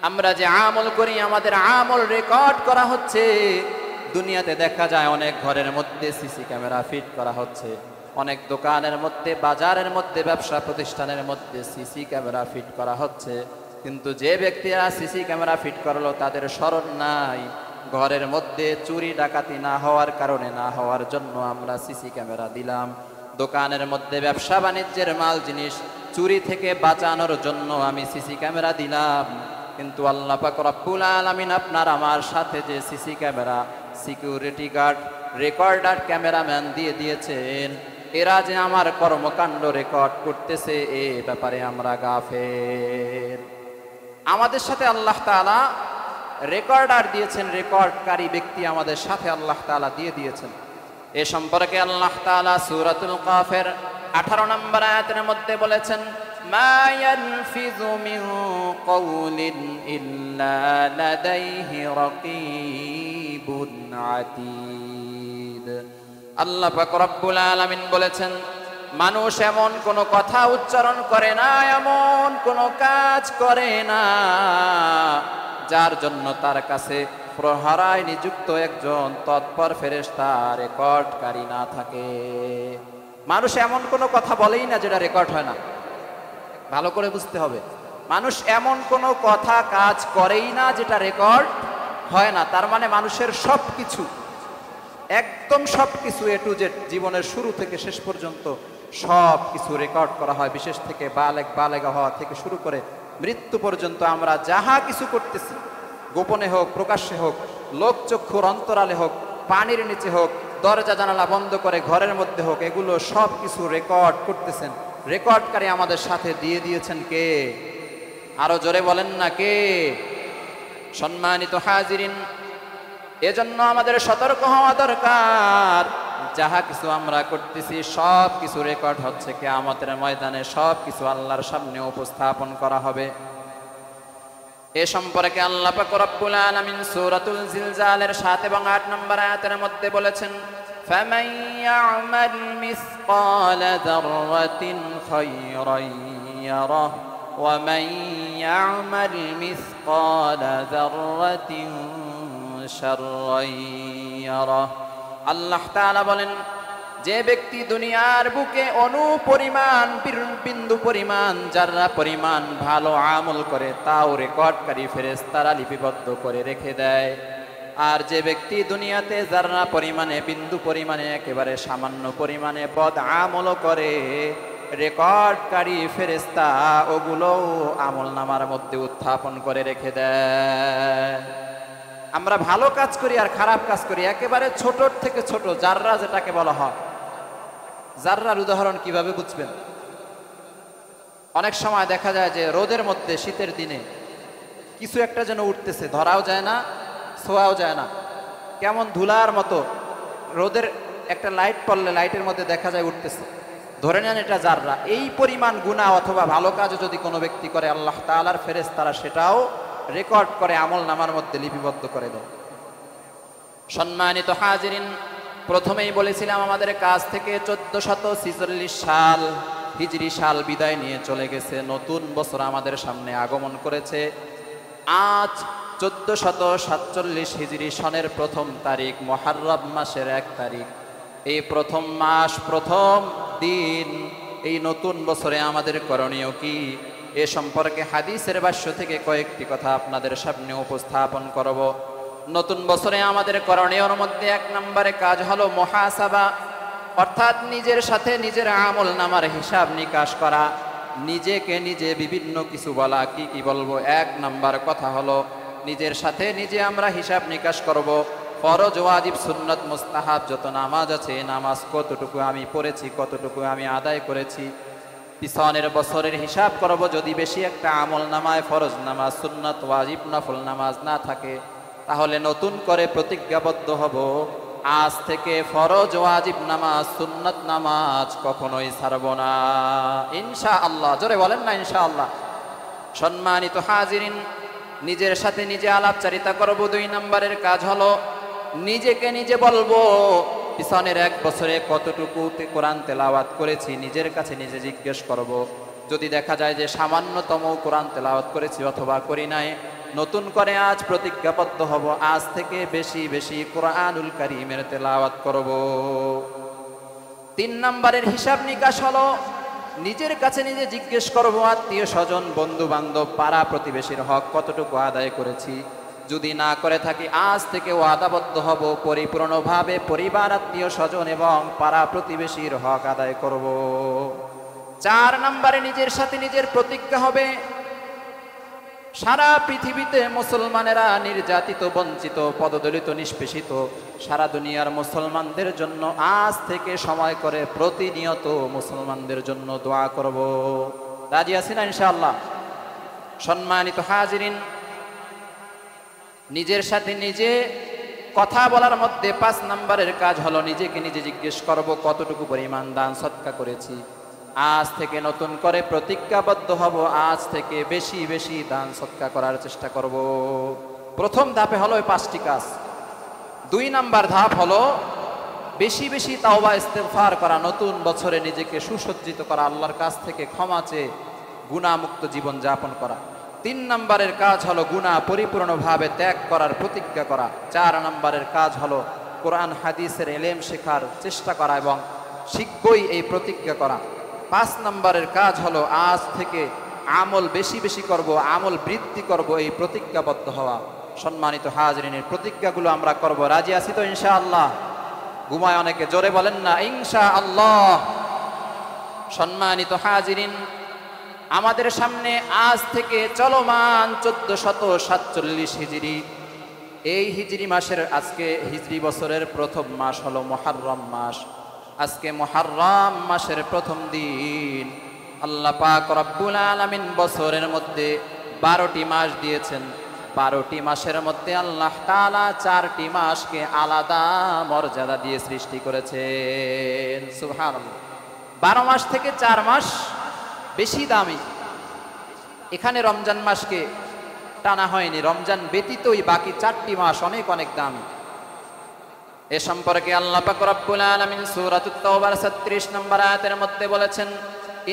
আমরা যে আমল করি আমাদের আমল রেকর্ড করা হচ্ছে। দুনিয়াতে দেখা যায় অনেক ঘরের মধ্যে সিসি ক্যামেরা ফিট করা হচ্ছে, অনেক দোকানের মধ্যে, বাজারের মধ্যে, ব্যবসা প্রতিষ্ঠানের মধ্যে সিসি ক্যামেরা ফিট করা হচ্ছে। কিন্তু যে ব্যক্তিরা সিসি ক্যামেরা ফিট করলো তাদের স্মরণ নাই ঘরের মধ্যে চুরি ডাকাতি না হওয়ার কারণে, না হওয়ার জন্য আমরা সিসি ক্যামেরা দিলাম। দোকানের মধ্যে ব্যবসা বাণিজ্যের মাল জিনিস চুরি থেকে বাঁচানোর জন্য আমি সিসি ক্যামেরা দিলাম। কিন্তু আল্লাহ পাক রব্বুল আলামিন আপনার আমার সাথে যে CC camera, security guard, recorder, cameraman দিয়ে দিয়েছেন, এরা যে আমার কর্মকাণ্ড রেকর্ড করতেছে এ ব্যাপারে আমরা গাফেল। আমাদের সাথে আল্লাহ তাআলা রেকর্ডার দিয়েছেন, রেকর্ডকারী ব্যক্তি আমাদের সাথে আল্লাহ তাআলা দিয়ে দিয়েছেন। এ সম্পর্কে আল্লাহ তাআলা সূরাতুল কাফের 18 নম্বর আয়াতের মধ্যে বলেছেন, মা ইয়ালফিযু মিন কওলিন ইল্লা লাদাইহি রাকীবুন আতীদ। আল্লাহ পাক রব্বুল আলামিন বলেছেন, মানুষ এমন কোন কথা উচ্চারণ করে না, এমন কোন কাজ করে না যার জন্য তার কাছে প্রহরায় নিযুক্ত একজন তৎপর ফেরেশতা রেকর্ডকারী না থাকে। মানুষ এমন কোনো কথা বলেই না যেটা রেকর্ড হয় না। ভালো করে বুঝতে হবে, মানুষ এমন কোনো কথা কাজ করেই না যেটা রেকর্ড হয় না। তার মানে মানুষের সব কিছু, একদম সব কিছু এ টু জেড, জীবনের শুরু থেকে শেষ পর্যন্ত সব কিছু রেকর্ড করা হয়। বিশেষ থেকে বালেগা হওয়া থেকে শুরু করে মৃত্যু পর্যন্ত আমরা যাহা কিছু করতেছি, গোপনে হোক প্রকাশ্যে হোক, লোকচক্ষুর অন্তরালে হোক, পানির নিচে হোক, দরজা জানালা বন্ধ করে ঘরের মধ্যে হোক, এগুলো সব কিছু রেকর্ড করতেছেন। রেকর্ডকারী আমাদের সাথে দিয়ে দিয়েছেন কে? আরো জোরে বলেন না কে? সম্মানিত হাজিরিন, এজন্য আমাদের সতর্ক হওয়া দরকার। যাহা কিছু আমরা করতেছি সব কিছু রেকর্ড হচ্ছে, কিয়ামতের ময়দানে সব কিছু আল্লাহর সামনে উপস্থাপন করা হবে। এ সম্পর্কে আল্লাহ পাক রব্বুল আলামিন সূরাতুল জিলজালের 7 এবং 8 নম্বর আয়াতের মধ্যে বলেছেন, ফামান ইয়ামাল মিসকালা যাররাতিন খায়রান ইয়ারাহ ওয়া মান ইয়ামাল মিসকালা যাররাতিন শাররান ইয়ারাহ। আল্লাহ তাআলা বলেন, যে ব্যক্তি দুনিয়ার বুকে অনুপরিমাণ, বিন্দু পরিমাণ, জাররা পরিমাণ ভালো আমল করে তাও রেকর্ডকারী ফেরেশতারা লিপিবদ্ধ করে রেখে দেয়। আর যে ব্যক্তি দুনিয়াতে জাররা পরিমাণে, বিন্দু পরিমাণে, একেবারে সামান্য পরিমাণে বদ আমল করে, রেকর্ডকারী ফেরেশতা ওগুলো আমল নামার মধ্যে উত্থাপন করে রেখে দেয়। আমরা ভালো কাজ করি আর খারাপ কাজ করি, একেবারে ছোট থেকে ছোট জাররা যেটাকে বলা হয়। জাররার উদাহরণ কিভাবে বুঝবেন? অনেক সময় দেখা যায় যে রোদের মধ্যে শীতের দিনে কিছু একটা যেন উঠতেছে, ধরাও যায় না, ছোঁয়াও যায় না, কেমন ধুলার মতো। রোদের একটা লাইট পড়লে লাইটের মধ্যে দেখা যায় উঠতেছে, ধরে নেন এটা জাররা। এই পরিমাণ গুনাহ অথবা ভালো কাজও যদি কোনো ব্যক্তি করে, আল্লাহ তাআলার ফেরেশতারা সেটাও রেকর্ড করে আমল নামার মধ্যে লিপিবদ্ধ করে দেয়। সম্মানিত হাজিরিন, প্রথমেই বলেছিলাম আমাদের কাছ থেকে 1446 সাল হিজরি সাল বিদায় নিয়ে চলে গেছে, নতুন বছর আমাদের সামনে আগমন করেছে। আজ 1447 হিজরি সনের প্রথম তারিখ, মুহররম মাসের 1 তারিখ। এই প্রথম মাস, প্রথম দিন, এই নতুন বছরে আমাদের করণীয় কি, এ সম্পর্কে হাদিসের ভাষ্য থেকে কয়েকটি কথা আপনাদের সামনে উপস্থাপন করব। নতুন বছরে আমাদের করণীয়র মধ্যে 1 নম্বরে কাজ হলো মুহাসাবা, অর্থাৎ নিজের সাথে নিজের আমল নামার হিসাব নিকাশ করা। নিজেকে নিজে বিভিন্ন কিছু বলা, কি কি বলবো। 1 নম্বর কথা হলো নিজের সাথে নিজে আমরা হিসাব নিকাশ করব। ফরজ, ওয়াজিব, সুন্নত, মুস্তাহাব যত নামাজ আছে, নামাজ কতটুকু আমি পড়েছি, কতটুকু আমি আদায় করেছি। পিছনের বছরের হিসাব করব। যদি বেশি একটা আমল নামায় ফরজ নামাজ, সুন্নত, ওয়াজিব, নফল নামাজ না থাকে, তাহলে নতুন করে প্রতিজ্ঞাবদ্ধ হব, আজ থেকে ফরজ, ওয়াজিব নামাজ, সুন্নত নামাজ কখনোই ছাড়ব না, ইনশাআল্লাহ। জোরে বলেন না ইনশাআল্লাহ। সম্মানিত হাজিরিন, নিজের সাথে নিজে আলাপচারিতা করব। 2 নম্বরের কাজ হলো নিজেকে নিজে বলবো, পিছনের 1 বছরে কতটুকু কোরআন তেলাওয়াত করেছি, নিজের কাছে নিজে জিজ্ঞেস করব। যদি দেখা যায় যে সামান্যতম কোরআন তেলাওয়াত করেছি অথবা করি নাই, নতুন করে আজ প্রতিজ্ঞাবদ্ধ হব, আজ থেকে বেশি বেশি কোরআনুল কারীমের তেলাওয়াত করব। 3 নম্বরের হিসাব নিকাশ হলো নিজের কাছে নিজে জিজ্ঞেস করব, আত্মীয় স্বজন, বন্ধু বান্ধব, পাড়া প্রতিবেশীর হক কতটুকু আদায় করেছি। যদি না করে থাকি, আজ থেকে ওয়াদাবদ্ধ হব, পরিপূর্ণভাবে পরিবার, আত্মীয় স্বজন এবং পাড়া প্রতিবেশীর হক আদায় করব। 4 নম্বরে নিজের সাথে নিজের প্রতিজ্ঞা হবে, সারা পৃথিবীতে মুসলমানেরা নির্যাতিত, বঞ্চিত, পদদলিত, নিষ্পেষিত সারা দুনিয়ার মুসলমানদের জন্য আজ থেকে সময় করে প্রতিনিয়ত মুসলমানদের জন্য দোয়া করব। রাজি আছি না ইনশাআল্লাহ? সম্মানিত হাজিরিন, নিজের সাথে নিজে কথা বলার মধ্যে 5 নম্বরের কাজ হলো নিজেকে নিজে জিজ্ঞেস করব, কতটুকু পরিমাণ দান সদকা করেছি। আজ থেকে নতুন করে প্রতিজ্ঞাবদ্ধ হব, আজ থেকে বেশি বেশি দান সদকা করার চেষ্টা করব। প্রথম ধাপে হলো এই 5টি কাজ। 2 নম্বর ধাপ হলো বেশি বেশি তাওবা ইস্তেগফার করা, নতুন বছরে নিজেকে সুসজ্জিত করা, আল্লাহর কাছ থেকে ক্ষমা চেয়ে গুনাহমুক্ত জীবন যাপন করা। 3 নম্বরের কাজ হলো গুনাহ পরিপূর্ণভাবে ত্যাগ করার প্রতিজ্ঞা করা। 4 নম্বরের কাজ হলো কোরআন হাদিসের ইলম শেখার চেষ্টা করা এবং শিখবই এই প্রতিজ্ঞা করা। 5 নম্বরের কাজ হলো আজ থেকে আমল বেশি বেশি করব, আমল বৃদ্ধি করব, এই প্রতিজ্ঞাবদ্ধ হওয়া। সম্মানিত হাজিরিনের প্রতিজ্ঞাগুলো আমরা করব। রাজি আছি তো ইনশাআল্লাহ? ঘুমায় অনেকে, জোরে বলেন না ইনশাআল্লাহ। সম্মানিত হাজিরিন, আমাদের সামনে আজ থেকে চলমান 1447 হিজরি, এই হিজরি মাসের আজকে হিজরি বছরের প্রথম মাস হলো মুহররম মাস। আজকে মুহররম মাসের প্রথম দিন। আল্লাহ পাক রব্বুল আলামিন বছরের মধ্যে 12টি মাস দিয়েছেন। 12টি মাসের মধ্যে আল্লাহ তাআলা 4টি মাসকে আলাদা মর্যাদা দিয়ে সৃষ্টি করেছেন। সুবহানাল্লাহ। 12 মাস থেকে 4 মাস বেশি দামি। এখানে রমজান মাসকে টানা হয়নি, রমজান ব্যতীতই বাকি 4টি মাস অনেক অনেক দামি। এ সম্পর্কে আল্লাহ পাক রব্বুল আলামিন সূরাতুত তাওবার 36 নম্বর আয়াতের মধ্যে বলেছেন,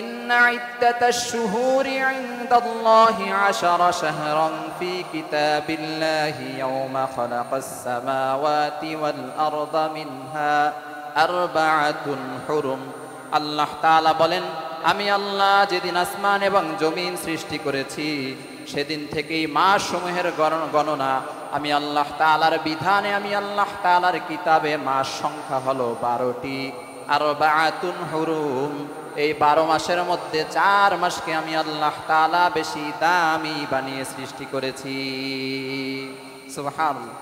ইন্না ইদ্দাতাশ শুহুরি ইনদাল্লাহি 10 শাহরান ফি কিতাবিল্লাহি ইয়াওমা খালাকাস সামাওয়াতি ওয়াল আরদা মিনহা আরবাআতুন হুরুম। আল্লাহ তাআলা বলেন, আমি আল্লাহ যেদিন আসমান এবং জমিন সৃষ্টি করেছি, সেদিন থেকেই মাস সমূহের গণনা আমি আল্লাহ তাআলার বিধানে, আমি আল্লাহ তাআলার কিতাবে মাস সংখ্যা হলো 12টি। আরবাআতুন হুরুম, এই 12 মাসের মধ্যে 4 মাসকে আমি আল্লাহ তাআলা বেশি দামি বানিয়ে সৃষ্টি করেছি। সুবহানাল্লাহ।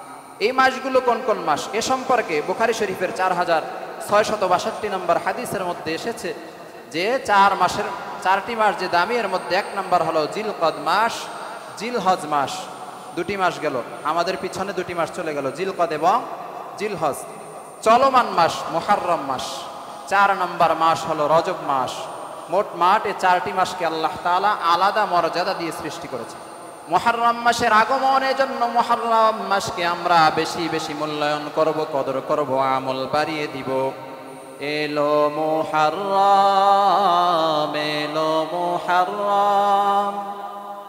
এই মাসগুলো কোন কোন মাস, এ সম্পর্কে বুখারী শরীফের 4662 নম্বর হাদিসের মধ্যে এসেছে যে 4টি মাস যে দামি, এর মধ্যে 1 নম্বর হলো জিলকদ মাস, জিলহজ মাস। 2টি মাস গেল, আমাদের পিছনে 2টি মাস চলে গেল, জিলকদ এবং জিলহজ। চলমান মাস মুহররম মাস। 4 নম্বর মাস হলো রজব মাস। মোট এই 4টি মাসকে আল্লাহ তাআলা আলাদা মর্যাদা দিয়ে সৃষ্টি করেছে। মুহররম মাসের আগমনের জন্য মুহররম মাসকে আমরা বেশি বেশি মূল্যায়ন করব, কদর করব, আমল বাড়িয়ে দিব। এলো মুহররম, এলো মুহররম,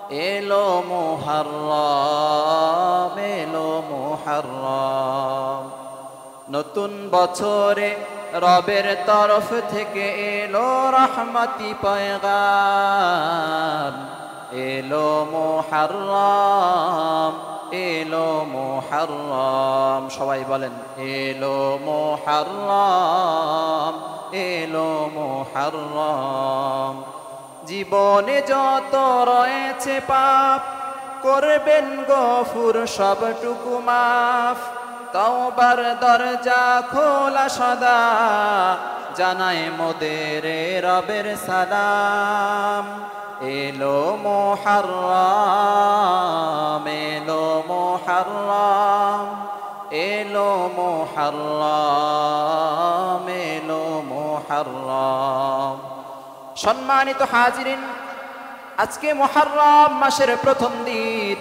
এলো মুহররম, এলো মুহররম। নতুন বছরে রবের তরফ থেকে এলো রহমতি পয়গাম, এলো মুহররম, এলো মুহররম। সবাই বলেন এলো মুহররম, এলো মুহররম। জীবনে যত রয়েছে পাপ করবেন গফুর সবটুকু মাফ, তওবার দরজা খোলা সদা, জানায় মোদের রবের সালাম। এলো মুহররম, এলো মুহররম, এলো মুহররম, এলো মুহররম। সম্মানিত হাজিরিন, আজকে মুহররম মাসের প্রথম দিন।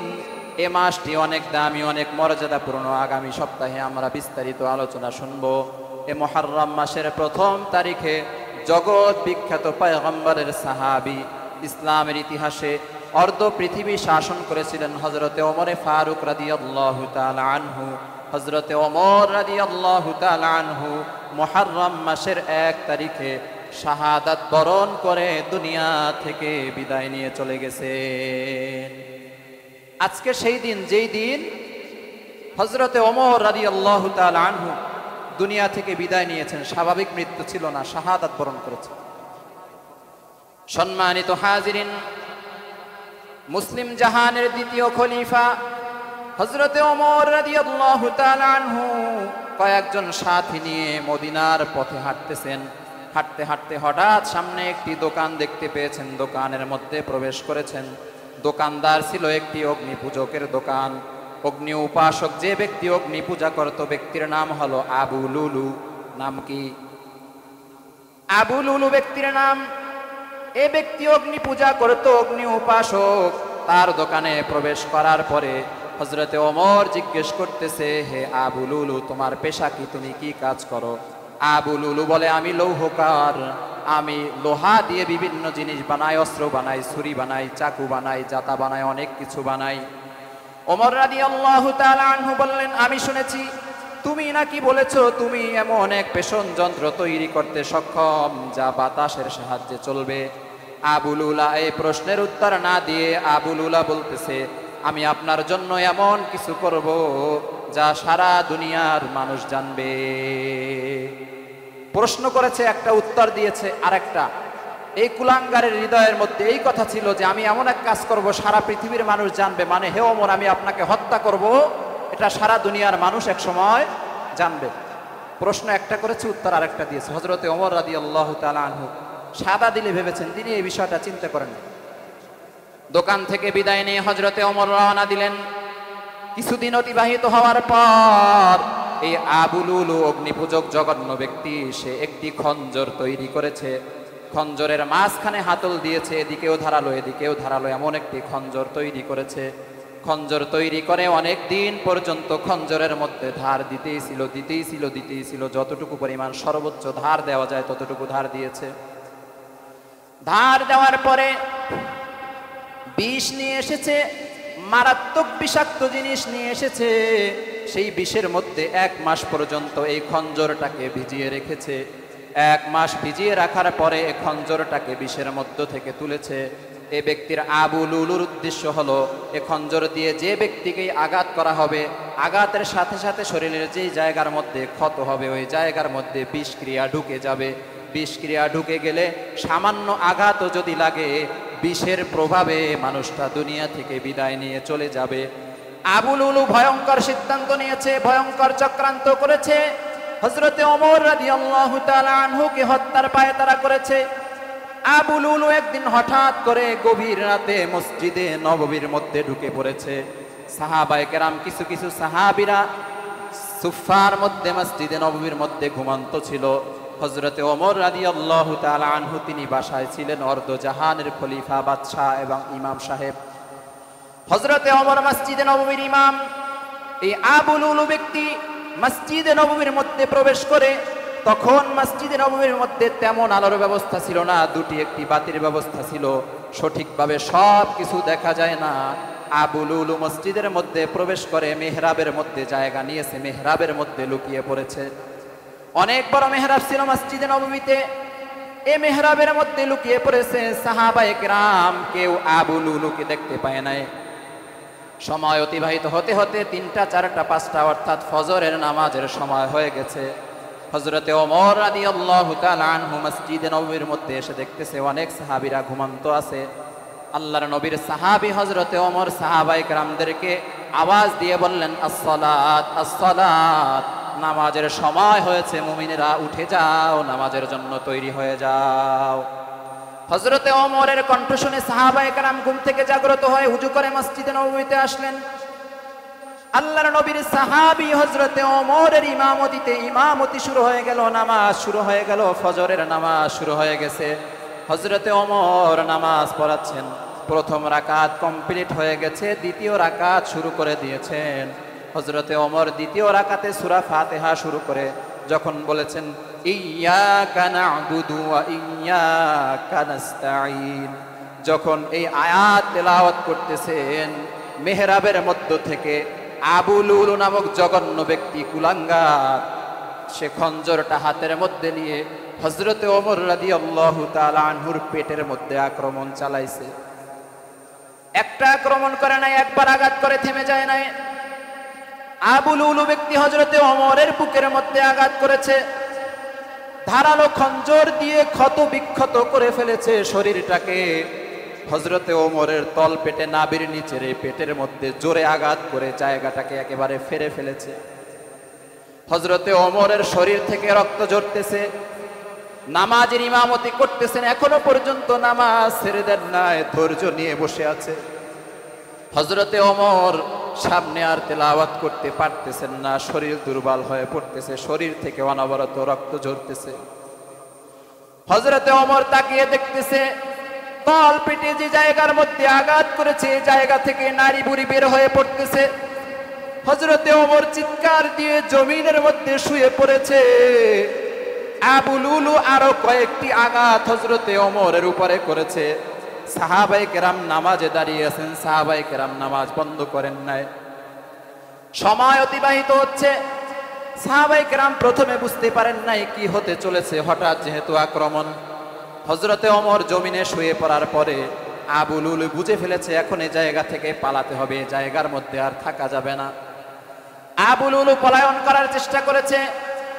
এ মাসটি অনেক দামি, অনেক মর্যাদাপূর্ণ। আগামী সপ্তাহে আমরা বিস্তারিত আলোচনা শুনব। এ মুহররম মাসের প্রথম তারিখে জগৎ বিখ্যাত পয়গম্বরের সাহাবী, ইসলামের ইতিহাসে অর্ধ পৃথিবী শাসন করেছিলেন হযরতে ওমর ফারুক রাদিয়াল্লাহু তাআলা আনহু। হযরতে ওমর রাদিয়াল্লাহু তাআলা আনহু মুহররম মাসের 1 তারিখে শাহাদাত বরণ করে দুনিয়া থেকে বিদায় নিয়ে চলে গেছে। আজকে সেই দিন, যেই দিন হযরতে ওমর রাদিয়াল্লাহু তাআলা আনহু দুনিয়া থেকে বিদায় নিয়েছেন। স্বাভাবিক মৃত্যু ছিল না, শাহাদাত বরণ করেছেন। সম্মানিত হাজিরিন, মুসলিম জাহানের দ্বিতীয় খলিফা হযরতে ওমর রাদিয়াল্লাহু তাআলা আনহু কয়েকজন সাথী নিয়ে মদিনার পথে হাঁটতেছেন। হাঁটতে হাঁটতে হঠাৎ সামনে একটি দোকান দেখতে পেয়েছেন। দোকানের মধ্যে প্রবেশ করেছেন। দোকানদার ছিল একটি অগ্নি পূজকের দোকান। অগ্নি উপাসক যে ব্যক্তি অগ্নি পূজা করত, ব্যক্তির নাম হলো আবু লুলু। নাম কি? আবু লুলু ব্যক্তির নাম। এ ব্যক্তি অগ্নি পূজা করত, অগ্নি উপাসক। তার দোকানে প্রবেশ করার পরে হযরতে ওমর জিজ্ঞেস করতেছে, হে আবু লুলু, তোমার পেশা কি? তুমি কি কাজ করো? আবু লুলু বলে, আমি লৌহকার। আমি লোহা দিয়ে বিভিন্ন জিনিস বানাই, অস্ত্র বানাই, ছুরি বানাই, চাকু বানাই, জাতা বানাই, অনেক কিছু বানাই। ওমর রাদিয়াল্লাহু তাআলা আনহু বললেন, আমি শুনেছি তুমি নাকি বলেছো তুমি এমন এক পেষণ যন্ত্র তৈরি করতে সক্ষম যা বাতাসের সাহায্যে চলবে। আবু লুলা এই প্রশ্নের উত্তর না দিয়ে আবু লুলা বলতেছে, আমি আপনার জন্য এমন কিছু করব যা সারা দুনিয়ার মানুষ জানবে। প্রশ্ন করেছে একটা, উত্তর দিয়েছে আরেকটা। এই কুলাঙ্গারের হৃদয়ের মধ্যে এই কথা ছিল যে আমি এমন এক কাজ করব সারা পৃথিবীর মানুষ জানবে, মানে হে ওমর, আমি আপনাকে হত্যা করব, এটা সারা দুনিয়ার মানুষ এক সময় জানবে। প্রশ্ন একটা করেছে, উত্তর আরেকটা দিয়েছে। হযরতে ওমর রাদিয়াল্লাহু তাআলা আনহু সাদা দিলে ভেবেছেন, তিনি এই বিষয়টা চিন্তা করেন। দোকান থেকে বিদায় নিয়ে হযরতে ওমর রওনা দিলেন। কিছুদিন অতিবাহিত হওয়ার পর এই আবু লুলু অগ্নিপূজক জঘন্য ব্যক্তি, সে একটি খঞ্জর তৈরি করেছে। খঞ্জরের মাঝখানে হাতল দিয়েছে, এদিকেও ধারালো এদিকেও ধারালো, এমন একটি খঞ্জর তৈরি করেছে। খঞ্জর তৈরি করে অনেক দিন পর্যন্ত খঞ্জরের মধ্যে ধার দিতেই ছিল, যতটুকু পরিমাণ সর্বোচ্চ ধার দেওয়া যায় ততটুকু ধার দিয়েছে। ধার দেওয়ার পরে বিষ নিয়ে এসেছে, মারাত্মক বিষাক্ত জিনিস নিয়ে এসেছে। সেই বিষের মধ্যে 1 মাস পর্যন্ত এই খঞ্জরটাকে ভিজিয়ে রেখেছে। 1 মাস ভিজিয়ে রাখার পরে এই খঞ্জরটাকে বিষের মধ্য থেকে তুলেছে। এই ব্যক্তির আবু লুলুর উদ্দেশ্য হলো এই খঞ্জর দিয়ে যে ব্যক্তিকেই আঘাত করা হবে, আঘাতের সাথে সাথে শরীরের যেই জায়গার মধ্যে ক্ষত হবে ওই জায়গার মধ্যে বিষক্রিয়া ঢুকে যাবে। বিষক্রিয়া ঢুকে গেলে সামান্য আঘাতও যদি লাগে, বিষের প্রভাবে মানুষটা দুনিয়া থেকে বিদায় নিয়ে চলে যাবে। আবু লুলু ভয়ঙ্কর সিদ্ধান্ত নিয়েছে, ভয়ঙ্কর চক্রান্ত করেছে। হযরতে ওমর রাদিয়াল্লাহু তাআলা আনহুকে হত্যার পায়তারা করেছে। আবু লুলু একদিন হঠাৎ করে গভীর রাতে মসজিদে নববীর মধ্যে ঢুকে পড়েছে। সাহাবায়ে কেরাম কিছু সাহাবীরা সুফার মধ্যে মসজিদে নববীর মধ্যে ঘুমন্ত ছিল। হযরতে ওমর রাদিয়াল্লাহু তাআলা আনহু তিনি বাসায় ছিলেন, অর্ধ জাহানের খলিফা, বাদশাহ এবং ইমাম সাহেব। হযরতে ওমর মসজিদে নববীর ইমাম। এই আবু লুলু ব্যক্তি মসজিদে নববীর মধ্যে প্রবেশ করে তখন মসজিদে নববীর মধ্যে তেমন আলোর ব্যবস্থা ছিল না, দুটি একটি বাতির ব্যবস্থা ছিল, সঠিকভাবে সব কিছু দেখা যায় না। আবু লুলু মসজিদের মধ্যে প্রবেশ করে মেহরাবের মধ্যে জায়গা নিয়েছে, মেহরাবের মধ্যে লুকিয়ে পড়েছে। অনেক বড় মেহরাব ছিল মসজিদে নববীতে, এই মেহরাবের মধ্যে লুকিয়ে পড়েছে। সাহাবায়ে কেরাম কেউ আবু লুলুকে দেখতে পায় নাই। সময় অতিবাহিত হতে হতে 3টা 4টা 5টা অর্থাৎ ফজরের নামাজের সময় হয়ে গেছে। হযরতে ওমর রাদিয়াল্লাহু তাআলা আনহু মসজিদে নববীর মধ্যে এসে দেখতেছে অনেক সাহাবীরা ঘুমন্ত আছে। আল্লাহর নবীর সাহাবী হযরতে ওমর সাহাবায়ে কেরামদেরকে আওয়াজ দিয়ে বললেন, আসসালাত আসসালাত, নামাজের সময় হয়েছে, মুমিনেরা উঠে যাও, নামাজের জন্য তৈরি হয়ে যাও। হযরতে ওমরের কণ্ঠ শুনে সাহাবায়ে কেরাম ঘুম থেকে জাগ্রত হয়ে হুজু করে মসজিদে নববীতে আসলেন। আল্লাহর নবীর সাহাবী হযরতে ওমরের ইমামতি শুরু হয়ে গেল, নামাজ শুরু হয়ে গেল, ফজরের নামাজ শুরু হয়ে গেছে। হযরতে ওমর নামাজ পড়াচ্ছেন, প্রথম রাকাত কমপ্লিট হয়ে গেছে, দ্বিতীয় রাকাত শুরু করে দিয়েছেন। হযরতে ওমর দ্বিতীয় রাকাতে সূরা ফাতিহা শুরু করে যখন বলেছেন ইয়্যাকা না'বুদু ওয়া ইয়্যাকা নাস্তাঈন, যখন এই আয়াত তেলাওয়াত করতেছেন, মেহরাবের মধ্য থেকে আবু লুলু নামক জঘন্য ব্যক্তি কুলাঙ্গার, সে খঞ্জরটা হাতের মধ্যে নিয়ে হযরতে ওমর রাদিয়াল্লাহু তাআলা আনহুর পেটের মধ্যে আক্রমণ চালাইছে। একটা আক্রমণ করে নাই, একবার আঘাত করে থেমে যায় নাই। আবু লুলু ব্যক্তি হযরতে ওমরের বুকের মধ্যে আঘাত করেছে, ধারালো খঞ্জর দিয়ে ক্ষত বিক্ষত করে ফেলেছে শরীরটাকে। হযরতে ওমরের তল পেটে নাভির নিচের এই পেটের মধ্যে জোরে আঘাত করে জায়গাটাকে একেবারে ফেরে ফেলেছে। হযরতে ওমরের শরীর থেকে রক্ত ঝরতেছে, নামাজের ইমামতি করতেছেন, এখনো পর্যন্ত নামাজ ছেড়ে দেন নাই, ধৈর্য নিয়ে বসে আছে। হযরতে ওমর সামনে আর তেলাওয়াত করতে পারতেছেন না, শরীর দুর্বল হয়ে পড়তেছে, শরীর থেকে অনবরত রক্ত ঝরতেছে। হযরতে ওমর তাকিয়ে দেখতেছে তল পেটে যে জায়গার মধ্যে আঘাত করেছে এই জায়গা থেকে নাড়ি বুড়ি বের হয়ে পড়তেছে। হযরতে ওমর চিৎকার দিয়ে জমিনের মধ্যে শুয়ে পড়েছে। আবু লুলু আরো কয়েকটি আঘাত হযরতে ওমরের উপরে করেছে। সাহাবায়ে কেরাম নামাজে দাঁড়িয়ে আছেন, সাহাবায়ে কেরাম নামাজ বন্ধ করেন নাই। সময় অতিবাহিত হচ্ছে, সাহাবায়ে কেরাম প্রথমে বুঝতে পারেন নাই কি হতে চলেছে। হঠাৎ যেহেতু আক্রমণ, হযরতে ওমর জমিনে শুয়ে পড়ার পরে আবু লুলু বুঝে ফেলেছে এখন এই জায়গা থেকে পালাতে হবে, এই জায়গার মধ্যে আর থাকা যাবে না। আবু লুলু পলায়ন করার চেষ্টা করেছে।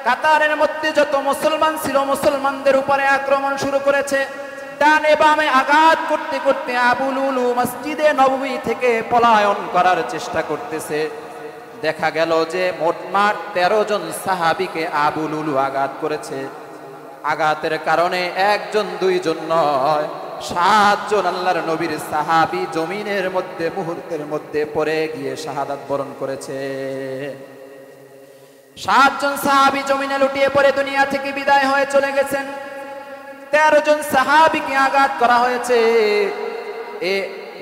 কাতারের মধ্যে যত মুসলমান ছিল মুসলমানদের উপরে আক্রমণ শুরু করেছে। ডানে বামে আঘাত করতে করতে আবু লুলু মসজিদে নববী থেকে পলায়ন করার চেষ্টা করতেছে। দেখা গেল যে মোটমাট 13 জন সাহাবীকে আবু লুলু আঘাত করেছে। আঘাতের কারণে 1 জন 2 জন নয়, 7 জন আল্লাহর নবীর সাহাবী জমিনের মধ্যে মুহূর্তের মধ্যে পড়ে গিয়ে শাহাদাত বরণ করেছে। 7 জন সাহাবী জমিনে লুটিয়ে পড়ে দুনিয়া থেকে বিদায় হয়ে চলে গেছেন। 13 জন সাহাবীকে আঘাত করা হয়েছে। এ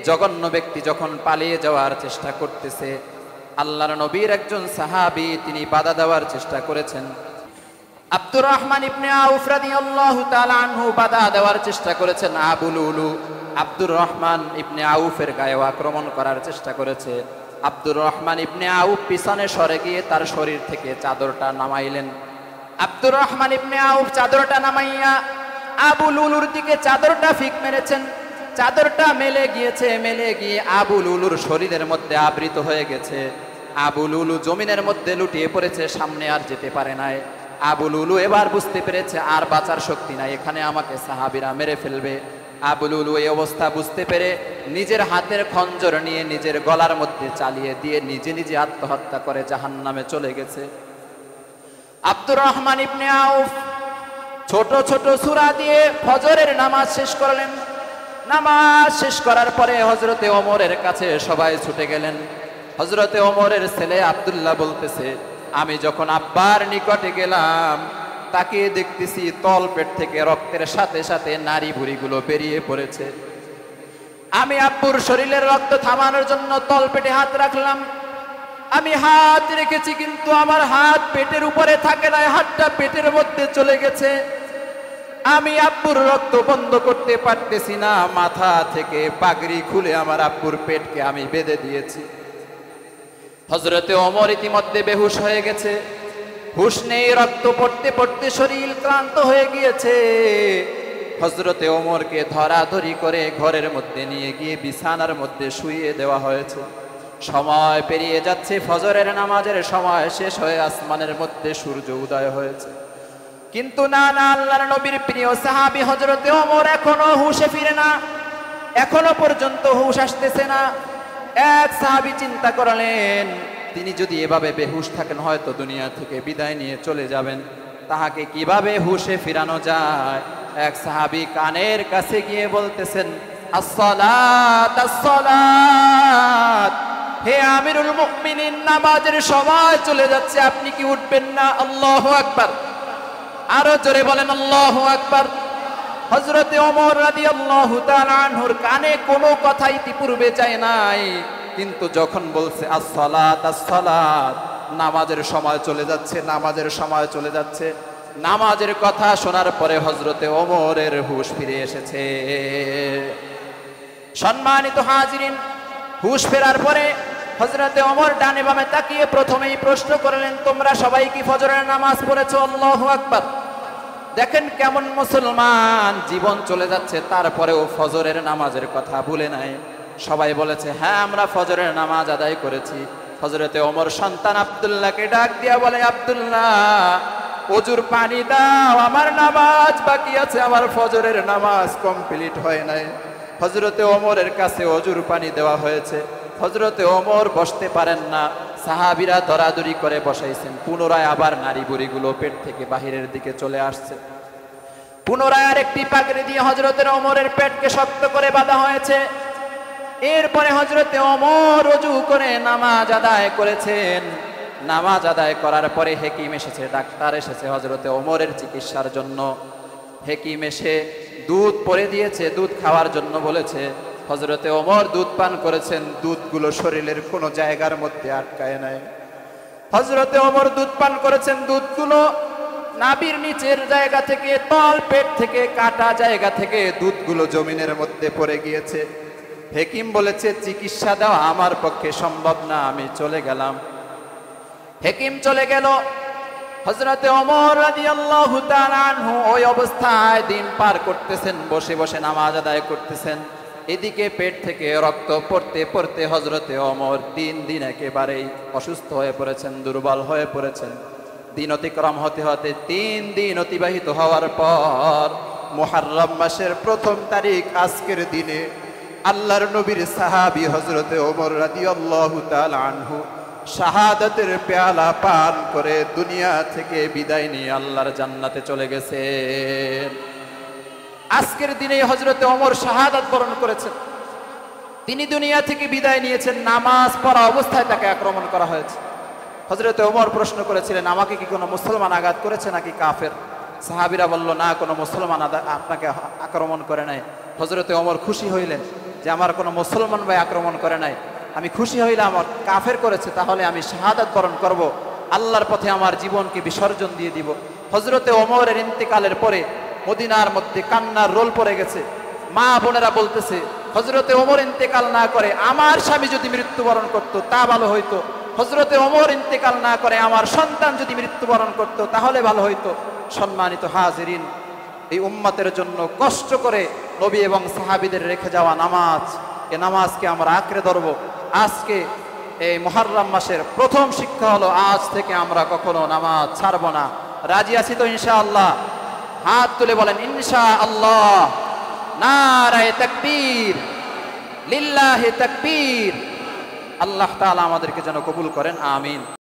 জঘন্য ব্যক্তি যখন পালিয়ে যাওয়ার চেষ্টা করতেছে, আল্লাহর নবীর একজন সাহাবী তিনি বাধা দেওয়ার চেষ্টা করেছেন। আব্দুর রহমান ইবনে আউফ রাদিয়াল্লাহু তাআলা আনহু বাধা দেওয়ার চেষ্টা করেছেন। আবু লুলু আব্দুর রহমান ইবনে আউফের গায়ে আক্রমণ করার চেষ্টা করেছে। আব্দুর রহমান ইবনে আউফ পিছনে সরে গিয়ে তার শরীর থেকে চাদরটা নামাইলেন। আব্দুর রহমান ইবনে আউফ চাদরটা নামাইয়া আবু লুলুর দিকে চাদরটা ফিক মেরেছেন। চাদরটা মেলে গিয়েছে, মেলে গিয়ে আবু লুলুর শরীরের মধ্যে আবৃত হয়ে গেছে। আবু লুলু জমিনের মধ্যে লুটিয়ে পড়েছে, সামনে আর যেতে পারে নাই। আবু লুলু এবার বুঝতে পেরেছে আর বাঁচার শক্তি নাই, এখানে আমাকে সাহাবীরা মেরে ফেলবে। আবু লুলু এই অবস্থা বুঝতে পেরে নিজের হাতের খঞ্জর নিয়ে নিজের গলার মধ্যে চালিয়ে দিয়ে নিজে নিজে আত্মহত্যা করে জাহান্নামে চলে গেছে। আব্দুর রহমান ইবনে আউফ ছোট ছোট সূরা দিয়ে ফজরের নামাজ শেষ করলেন। নামাজ শেষ করার পরে হযরতে ওমরের কাছে সবাই ছুটে গেলেন। হযরতে ওমরের ছেলে আব্দুল্লাহ বলতেছে, আমি যখন আব্বার নিকটে গেলাম তাকে দেখতেছি তল পেট থেকে রক্তের সাথে সাথে নাড়ি ভুঁড়িগুলো বেরিয়ে পড়েছে। আমি আব্বুর শরীরের রক্ত থামানোর জন্য তল পেটে হাত রাখলাম। আমি হাত রেখেছি কিন্তু আমার হাত পেটের উপরে থাকে না, হাতটা পেটের মধ্যে চলে গেছে। আমি আব্বুর রক্ত বন্ধ করতে পারতেছি না, মাথা থেকে পাগড়ি খুলে আমার আব্বুর পেটকে আমি বেঁধে দিয়েছি। হযরতে ওমর ইতিমধ্যে বেহুশ হয়ে গেছে, হুঁশ নেই, রক্ত পড়তে পড়তে শরীর ক্লান্ত হয়ে গিয়েছে। হযরতে ওমরকে ধরাধরি করে ঘরের মধ্যে নিয়ে গিয়ে বিছানার মধ্যে শুইয়ে দেওয়া হয়েছে। সময় পেরিয়ে যাচ্ছে, ফজরের নামাজের সময় শেষ হয়ে আসমানের মধ্যে সূর্য উদয় হয়েছে। কিন্তু না না, আল্লাহর নবীর প্রিয় সাহাবী হযরতে ওমর এখনো হুঁশে ফিরে না, এখনো পর্যন্ত হুঁশ আসতেছে না। এক সাহাবী চিন্তা করলেন, তিনি যদি এভাবে বেহুশ থাকেন হয়তো দুনিয়া থেকে বিদায় নিয়ে চলে যাবেন, তাহাকে কিভাবে হুঁশে ফিরানো যায়? এক সাহাবী কানের কাছে গিয়ে বলতেছেন, আসসালাত আসসালাত, হে আমিরুল মুমিনিন, নামাজের সময় চলে যাচ্ছে, আপনি কি উঠবেন না? আল্লাহু আকবার, আরো জোরে বলেন আল্লাহু আকবার। হযরতে ওমর রাদিয়াল্লাহু তাআলা আনহুর কানে কোনো কথা ইতিপূর্বে যায় নাই, কিন্তু যখন বলছে আসসালাত আসসালাত, নামাজের সময় চলে যাচ্ছে, নামাজের সময় চলে যাচ্ছে, নামাজের কথা শোনার পরে হযরতে ওমরের হুঁশ ফিরে এসেছে। সম্মানিত হাজিরিন, হুঁশ ফেরার পরে হযরতে ওমর ডানে বামে তাকিয়ে প্রথমেই প্রশ্ন করলেন, তোমরা সবাই কি ফজরের নামাজ পড়েছো? আল্লাহু আকবার। দেখেন কেমন মুসলমান, জীবন চলে যাচ্ছে তারপরেও ফজরের নামাজের কথা ভুলে নাই। সবাই বলেছে, হ্যাঁ আমরা ফজরের নামাজ আদায় করেছি। হযরতে ওমর সন্তান আব্দুল্লাহকে ডাক দিয়া বলে, আব্দুল্লাহ, ওযুর পানি দাও, আমার নামাজ বাকি আছে, আমার ফজরের নামাজ কমপ্লিট হয় নাই। হযরতে ওমরের কাছে ওযুর পানি দেওয়া হয়েছে। হযরতে ওমর বসতে পারেন না, সাহাবীরা দরাদরি করে বসাইছেন। পুনরায় আবার নারী বুড়িগুলো পেট থেকে বাহিরের দিকে চলে আসছে। পুনরায় আরেকটি পাগড়ি দিয়ে হযরতে ওমরের পেটকে শক্ত করে বাঁধা হয়েছে। এরপরে হযরতে ওমর ওযু করে নামাজ আদায় করেছেন। নামাজ আদায় করার পরে হেকিম এসেছে, ডাক্তার এসেছে হযরতে ওমরের চিকিৎসার জন্য। হেকিম এসে দুধ পরে দিয়েছে, দুধ খাওয়ার জন্য বলেছে। হযরতে ওমর দুধ পান করেছেন, দুধগুলো শরীরের কোনো জায়গার মধ্যে আটকায় নাই। হযরতে ওমর দুধ পান করেছেন, দুধগুলো নাভির নিচের জায়গা থেকে, তল পেট থেকে, কাটা জায়গা থেকে দুধগুলো জমিনের মধ্যে পড়ে গিয়েছে। হেকিম বলেছে, চিকিৎসা দেওয়া আমার পক্ষে সম্ভব না, আমি চলে গেলাম। হেকিম চলে গেল। হযরতে ওমর রাদিয়াল্লাহু তাআলা আনহু ওই অবস্থায় দিন পার করতেছেন, বসে বসে নামাজ আদায় করতেছেন। এদিকে পেট থেকে রক্ত পড়তে পড়তে হযরতে ওমর দিন দিন একেবারেই অসুস্থ হয়ে পড়েছেন, দুর্বল হয়ে পড়েছেন। দিন অতিক্রম হতে হতে 3 দিন অতিবাহিত হওয়ার পর মুহররম মাসের 1ম তারিখ আজকের দিনে আল্লাহর নবীর সাহাবী হযরতে ওমর রাদিয়াল্লাহু তাআলা আনহু শাহাদাতের পেয়ালা পান করে দুনিয়া থেকে বিদায় নিয়ে আল্লাহর জান্নাতে চলে গেছেন। আজকের দিনে হযরতে ওমর শাহাদাত বরণ করেছেন। তিনি দুনিয়া থেকে বিদায় নিয়েছেন, নামাজ পড়া অবস্থায় তাকে আক্রমণ করা হয়েছে। হযরতে ওমর প্রশ্ন করেছিলেন, আমাকে কি কোনো মুসলমান আঘাত করেছে নাকি কাফের? সাহাবীরা বলল, না, কোনো মুসলমান আপনাকে আক্রমণ করে নাই। হযরতে ওমর খুশি হইলেন যে আমার কোনো মুসলমান ভাই আক্রমণ করে নাই, আমি খুশি হইলাম, আমার কাফের করেছে, তাহলে আমি শাহাদাত বরণ করব, আল্লাহর পথে আমার জীবনকে বিসর্জন দিয়ে দিব। হযরতে ওমরের ইন্তেকালের পরে মদিনার মধ্যে কান্নার রোল পড়ে গেছে। মা বোনেরা বলতেছে, হযরতে ওমর ইন্তেকাল না করে আমার স্বামী যদি মৃত্যুবরণ করত তা ভালো হইতো, হযরতে ওমর ইন্তেকাল না করে আমার সন্তান যদি মৃত্যুবরণ করত তাহলে ভালো হইতো। সম্মানিত হাজিরিন, এই উম্মতের জন্য কষ্ট করে নবী এবং সাহাবীদের রেখে যাওয়া নামাজ, এ নামাজকে আমরা আঁকড়ে ধরব। আজকে এই মুহররম মাসের 1ম শিক্ষা হলো, আজ থেকে আমরা কখনো নামাজ ছাড়ব না। রাজি আছি তো ইনশাআল্লাহ? হাত তুলে বলেন ইনশাআল্লাহ। নারায়ে তাকবীর, লিল্লাহি তাকবীর। আল্লাহ তাআলা আমাদেরকে যেন কবুল করেন, আমিন।